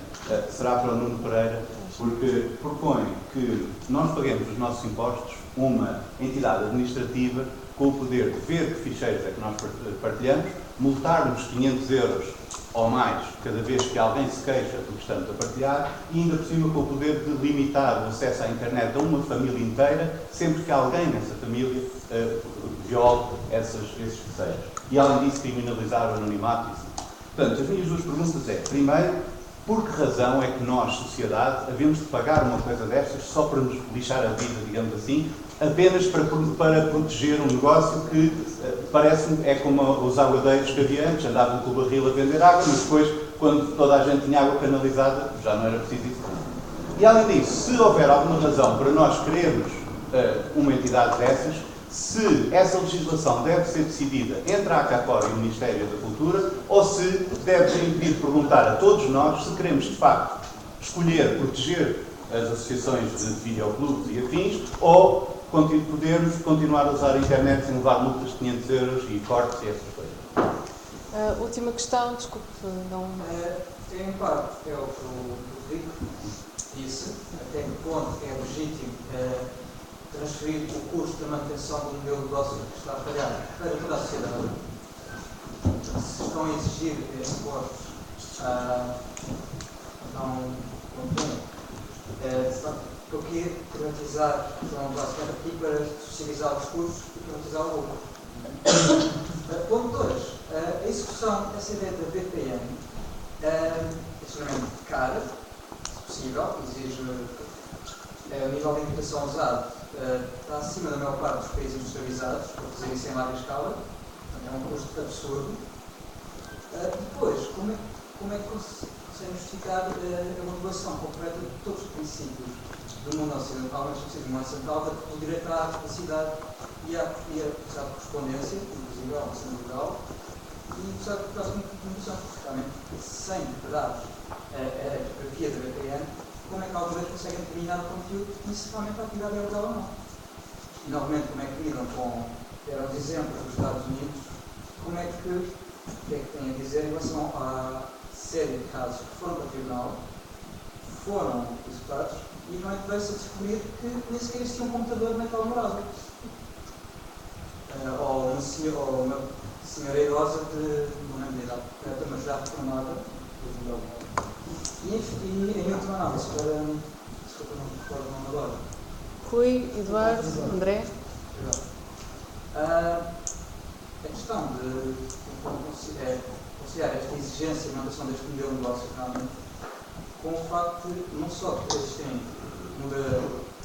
será para o Nuno Pereira, porque propõe que nós paguemos os nossos impostos uma entidade administrativa com o poder de ver que ficheiros é que nós partilhamos, multar-nos 500 euros ou mais cada vez que alguém se queixa do que estamos a partilhar e ainda por cima com o poder de limitar o acesso à internet a uma família inteira sempre que alguém nessa família viole esses ficheiros. E além disso criminalizar o anonimato. Portanto, as minhas duas perguntas é, primeiro, por que razão é que nós, sociedade, havemos de pagar uma coisa destas só para nos lixar a vida, digamos assim, apenas para proteger um negócio que parece-me é como os aguadeiros que havia antes, andavam com o barril a vender água, mas depois, quando toda a gente tinha água canalizada, já não era preciso isso. E além disso, se houver alguma razão para nós querermos uma entidade dessas, se essa legislação deve ser decidida entre a ACAPOR e o Ministério da Cultura, ou se deve permitir perguntar a todos nós se queremos, de facto, escolher proteger as associações de videoclubes e afins, ou podermos continuar a usar a internet sem levar multas de 500 euros e cortes e essas coisas. Última questão, desculpe, não... Em parte, é o que o Rico disse, até que ponto é legítimo transferir o custo da manutenção do modelo de negócio que está a falhar para toda a sociedade. Se estão a exigir impostos não eu queria privatizar, então, basicamente aqui para socializar os custos e privatizar o lucro. Ponto 2. A execução dessa ideia da VPN é extremamente cara, se possível, exige o nível de imputação usado está acima da maior parte dos países industrializados, para fazer isso em larga escala, portanto é um custo absurdo. Depois, como é que consegue justificar a modulação completa de todos os princípios do mundo ocidental, mas especialmente do mundo ocidental, do direito à privacidade e à correspondência, inclusive ao ensino legal, e apesar de comunicação, realmente, sem dados a criptografia da VPN, como é que algumas conseguem determinar o conteúdo e se realmente a atividade é legal ou não. E, novamente, como é que lidam com, eram os exemplos dos Estados Unidos, como é que, o que é que têm a dizer em relação à série de casos que foram para o tribunal, foram executados, e não é que veio-se a descobrir que nem sequer existia um computador naquela morada. Ou uma senhora idosa de, não lembro de idade, mas já reformada, e em última análise, desculpa, não me recordo o nome agora. Rui, Eduardo, André. A questão de conciliar esta exigência de manutenção deste modelo de negócio realmente com o facto de não só que existem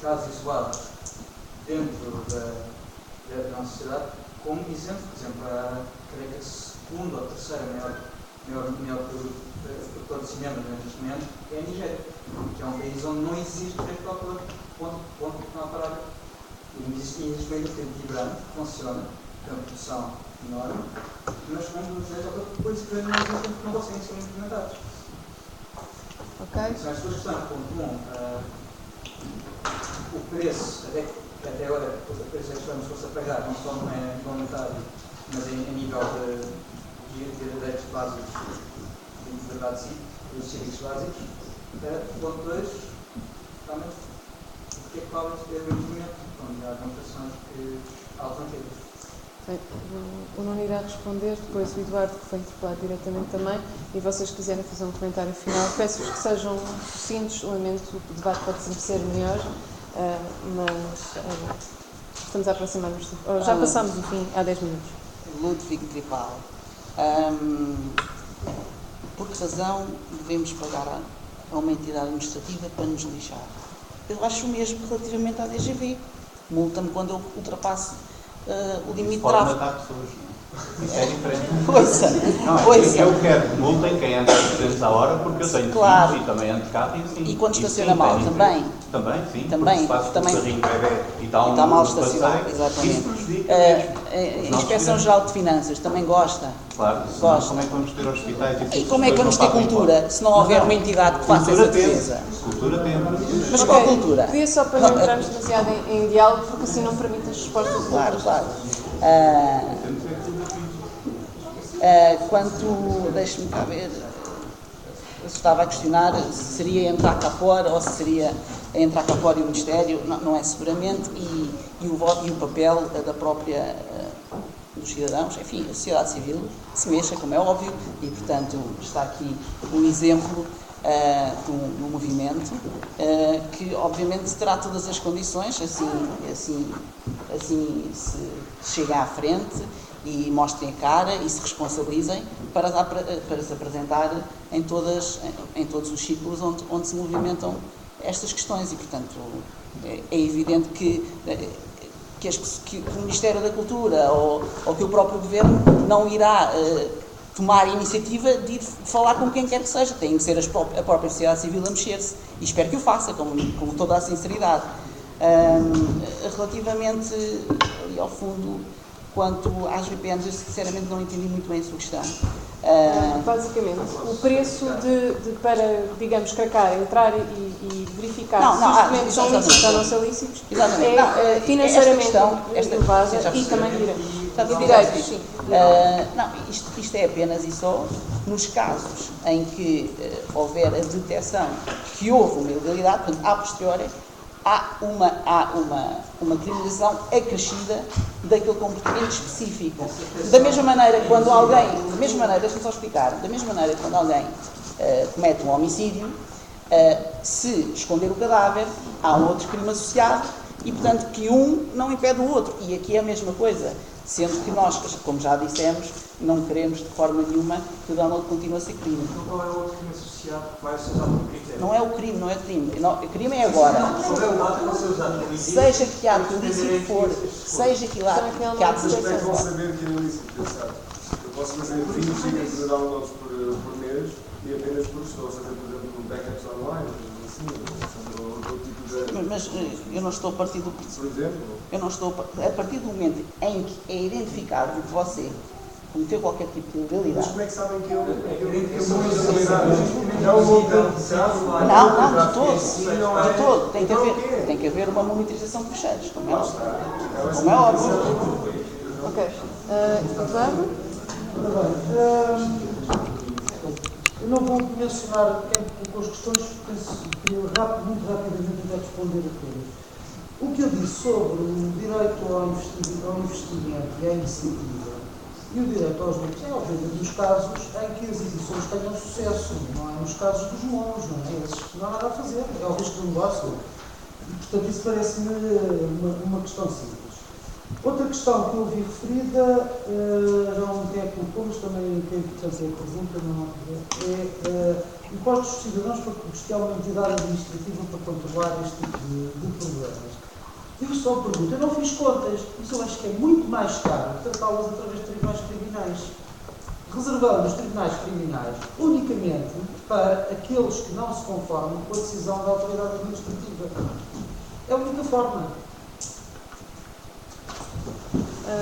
casos isolados dentro da nossa sociedade, como exemplo, por exemplo, creio que a segunda ou terceira maior produtor de cinema neste momento é a Nigéria, que é um país onde não existe direito de autor, ponto que não há parágrafo. E existe uma indústria de branco que funciona, tem uma produção enorme, mas como os direitos de autor depois não existem porque não conseguem ser implementados. Okay. São as duas questões. Ponto 1, o preço, até agora, o preço que estamos a pagar, não só não é monetário, mas em nível de direitos básicos de liberdade dos cívicos básicos. Ponto 2, realmente, o que é que vale ter o investimento? Onde há demonstrações alternativas. Bem, o Nuno irá responder, depois o Eduardo, que foi interpelado diretamente também, e vocês quiserem fazer um comentário final. Peço-vos que sejam sucintos, lamento, o debate pode sempre ser melhor, mas estamos a aproximar-nos. Já passámos o fim há 10 minutos. Ludwig Tripal. Por que razão devemos pagar a uma entidade administrativa para nos lixar? Eu acho o mesmo relativamente à DGV. Multa-me quando eu ultrapasso o limite de tráfego. Pode matar pessoas, não é? Isso é diferente. Pois é. Eu quero que multem quem anda a 300 a hora, porque eu tenho filhos e também ando de carro e assim. E quando estaciona mal, também? Também, sim. Também. Se passa também. O carrinho bebê e está mal estacionado, exatamente. Isso prejudica a Inspeção-Geral de Finanças também gosta. Claro, gosta. Como é que vamos ter hospitais e como é que vamos ter cultura se não houver uma entidade que faça essa defesa? Cultura tem. Mas qual cultura? Podia só para não entrarmos demasiado em diálogo, porque assim não permite as respostas. Claro. Quanto, deixe-me cá ver, eu estava a questionar se seria entre a ACAPOR ou se seria entre a ACAPOR e o Ministério, não é seguramente, e o voto e o papel da própria dos cidadãos, enfim, a sociedade civil se mexa, como é óbvio, e portanto está aqui um exemplo de um movimento que obviamente terá todas as condições, assim se chega à frente e mostrem a cara e se responsabilizem para se apresentar em todos os círculos onde se movimentam estas questões e, portanto, é evidente que o Ministério da Cultura ou que o próprio Governo não irá tomar a iniciativa de ir falar com quem quer que seja. Tem que ser a própria sociedade civil a mexer-se. E espero que o faça, com toda a sinceridade. Relativamente, ali ao fundo, quanto às VPNs, eu sinceramente não entendi muito bem a sua questão. Basicamente, o preço para, digamos, cracar, entrar e verificar se os documentos são lícitos ou não são lícitos é financeiramente elevada e também direitos. Sim. Isto é apenas e só nos casos em que houver a detecção que houve uma ilegalidade, portanto, a posteriori, há uma criminalização acrescida daquele comportamento específico. Da mesma maneira, quando alguém, deixa-me só explicar, da mesma maneira, quando alguém comete um homicídio, se esconder o cadáver, há um outro crime associado e, portanto, que um não impede o outro. E aqui é a mesma coisa, sendo que nós, como já dissemos, não queremos de forma nenhuma que o download continue a ser crime. Então qual é o outro crime associado que vai ser usado como critério? Não é o crime, não é crime. O crime é agora. Qual é o dado que vai ser usado? Seja que há polícia for, seja que há polícia Como é que vão for. saber que é ilícito, pensar? Eu posso fazer 20 GB de downloads por mês e apenas porque estou a fazer, por exemplo, backups online, outro tipo de... Mas eu não estou a partir do... Por exemplo? Eu não estou a partir do momento em que é identificado que você cometeu qualquer tipo de ilegalidade. Mas como é que sabem que eu sou ilegalidade? Não vou ter Não, de todo. Tem que haver uma monitorização de fecheiros, como é óbvio. Ok. Vamos? Eu não vou mencionar quem colocou as questões, porque queria muito rapidamente responder a todas. O que eu disse sobre o direito ao investimento e à iniciativa e o direito aos meios é, obviamente, nos casos em que as edições tenham sucesso, não é nos casos dos mons, não é? Esses não há nada a fazer, é o risco do negócio. E, portanto, isso parece-me uma questão simples. Outra questão que eu ouvi referida, já não quem é que colocou, mas também tem importância a pergunta, não é impostos dos cidadãos para custear uma entidade administrativa para controlar este tipo de problemas. Eu só pergunto, eu não fiz contas, mas eu acho que é muito mais caro tratá-las através de tribunais criminais. Reservando os tribunais criminais unicamente para aqueles que não se conformam com a decisão da autoridade administrativa. É a única forma.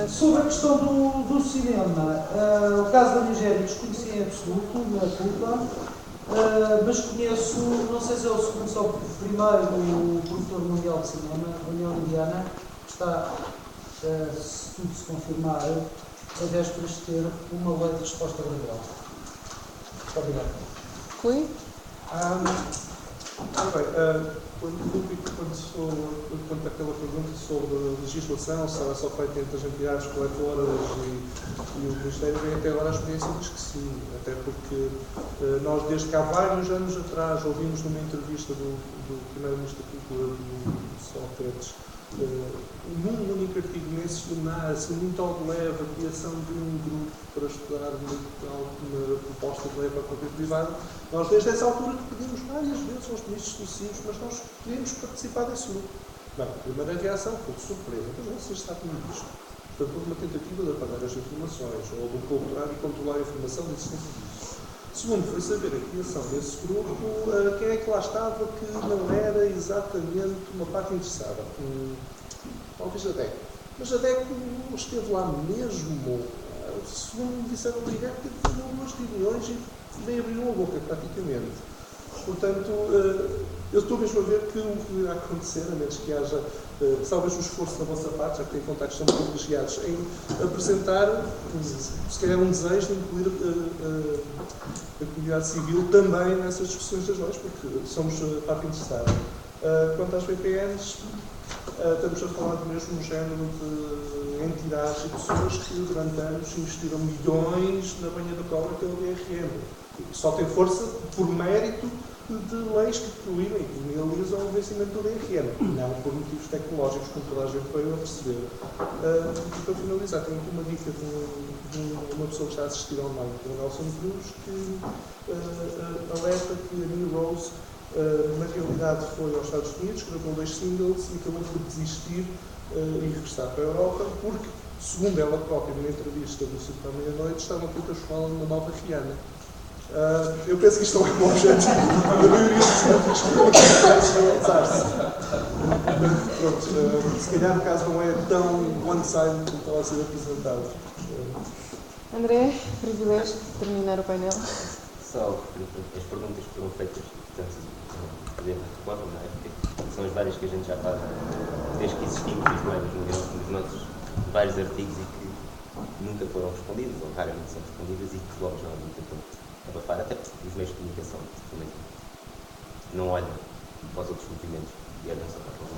Sobre a questão do cinema, o caso da Nigéria desconheci em absoluto, não é culpa, mas conheço, não sei se é o segundo, só o primeiro produtor mundial de cinema, a União Indiana, que está, se tudo se confirmar, a vésperas de ter uma lei de resposta legal. Muito obrigado. Rui? Quanto àquela pergunta sobre legislação, se ela só feita entre as entidades coletoras e o Ministério, bem, até agora a experiência diz que sim, até porque nós, desde que há vários anos atrás, ouvimos numa entrevista do Primeiro-Ministro da Cultura, do Sócrates, num único artigo mencionar-se muito ao de leve a criação de um grupo para estudar uma proposta de lei para a propriedade privada. Nós, desde essa altura, que pedimos várias vezes aos ministros sucessivos, mas nós queríamos participar desse grupo. Bem, a primeira reação foi de surpresa, mas não se está tudo isto. Portanto, houve uma tentativa de apagar as informações, ou de capturar e controlar a informação da existência disso. Segundo, foi saber a criação desse grupo, quem é que lá estava que não era exatamente uma parte interessada. Talvez a DEC. Mas a DEC esteve lá mesmo, segundo me disseram direto, que teve duas reuniões e nem abriu a boca, praticamente. Portanto, eu estou mesmo a ver que o que irá acontecer, a menos que haja talvez um esforço da vossa parte, já que têm contactos tão privilegiados, em apresentar, se calhar, um desejo de incluir a comunidade civil também nessas discussões das leis, porque somos parte interessada. Quanto às VPNs, estamos a falar do mesmo género de entidades e pessoas que durante anos investiram milhões na banha da cobra que é o DRM, que só tem força por mérito de leis que proíbem e criminalizam o vencimento do DRM, não por motivos tecnológicos, como toda a gente veio a perceber. E para finalizar, tenho aqui uma dica de uma pessoa que está a assistir online, que é o Nelson Cruz, que alerta que a New Rose, na realidade, foi aos Estados Unidos, gravou 2 singles e acabou por desistir e regressar para a Europa, porque segundo ela própria, numa entrevista do Circo à Meia-Noite, estavam aqui a escola numa nova Rihanna. Eu penso que isto não é um objetivo da maioria dos cientistas que realizar-se. Pronto, se calhar o caso não é tão one-sided como estava a ser apresentado. André, privilégio de terminar o painel. Só as perguntas que foram feitas, portanto, poder recordar, não é? Porque são as várias que a gente já faz desde que existimos, nos nossos vários artigos e que nunca foram respondidas, ou raramente são respondidas e que logo normalmente tentam abafar, até porque os meios de comunicação também não olham para os outros movimentos e olham só para os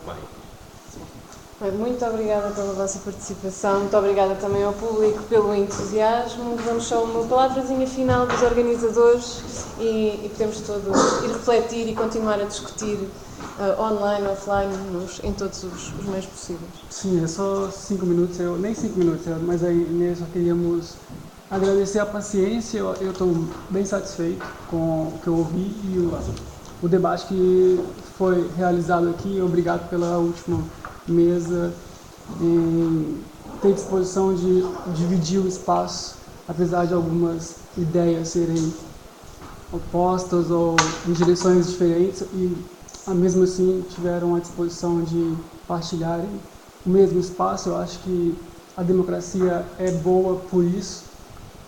mais. Muito obrigada pela vossa participação, muito obrigada também ao público pelo entusiasmo. Vamos só uma palavrazinha final dos organizadores e podemos todos ir refletir e continuar a discutir online, offline, em todos os meios possíveis. Sim, é só 5 minutos, nem 5 minutos, mas aí nele só queríamos agradecer a paciência. Eu estou bem satisfeito com o que eu ouvi e o debate que foi realizado aqui. Obrigado pela última mesa em ter disposição de dividir o espaço, apesar de algumas ideias serem opostas ou em direções diferentes, e mesmo assim tiveram a disposição de partilharem o mesmo espaço. Eu acho que a democracia é boa por isso,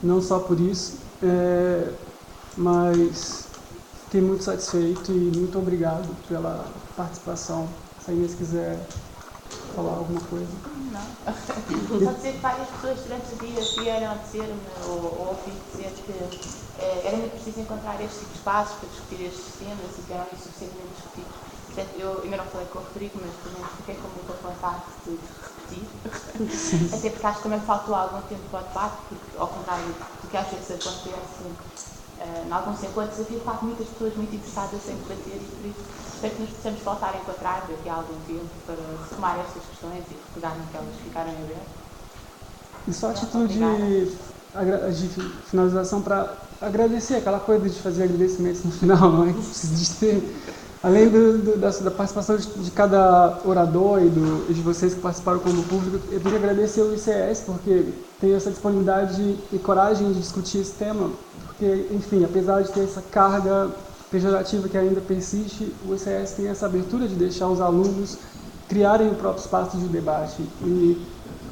não só por isso, mas fiquei muito satisfeito e muito obrigado pela participação. Se a Inês quiser falar alguma coisa. Não. Só dizer que várias pessoas durante o dia vieram a dizer-me ou ouvi dizer que era muito preciso encontrar este tipo de espaços para discutir estes temas e que eram insuficientemente discutidos. Portanto, eu ainda não falei com o Rodrigo, mas também fiquei com muita vontade de repetir. Até porque acho que também faltou algum tempo para o debate, porque ao contrário do que às vezes acontece em alguns encontros, havia de facto muitas pessoas muito interessadas em debater e por isso espero que nos possamos voltar a encontrar daqui a algum tempo para retomar estas questões e repegar naquelas que ficaram em aberto. E só a atitude de finalização para agradecer, aquela coisa de fazer agradecimentos no final, não é? Precisa ter, além da participação de cada orador e de vocês que participaram como público, eu queria agradecer ao ICS porque tem essa disponibilidade e coragem de discutir esse tema, porque, enfim, apesar de ter essa carga pejorativa que ainda persiste, o ICS tem essa abertura de deixar os alunos criarem o próprio espaço de debate. E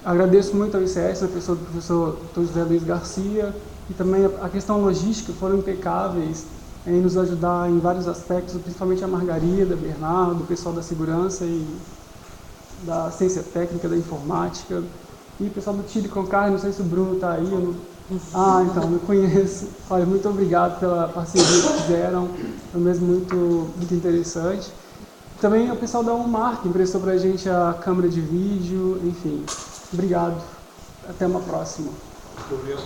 agradeço muito ao ICS, na pessoa do professor Dr. José Luiz Garcia, e também a questão logística, foram impecáveis em nos ajudar em vários aspectos, principalmente a Margarida, Bernardo, o pessoal da segurança e da ciência técnica, da informática, e o pessoal do Chile com Carne, não sei se o Bruno está aí, então, eu conheço. Olha, muito obrigado pela parceria que fizeram, foi mesmo muito interessante. Também o pessoal da UMAR, que emprestou para a gente a câmera de vídeo, enfim. Obrigado. Até uma próxima. Obrigado.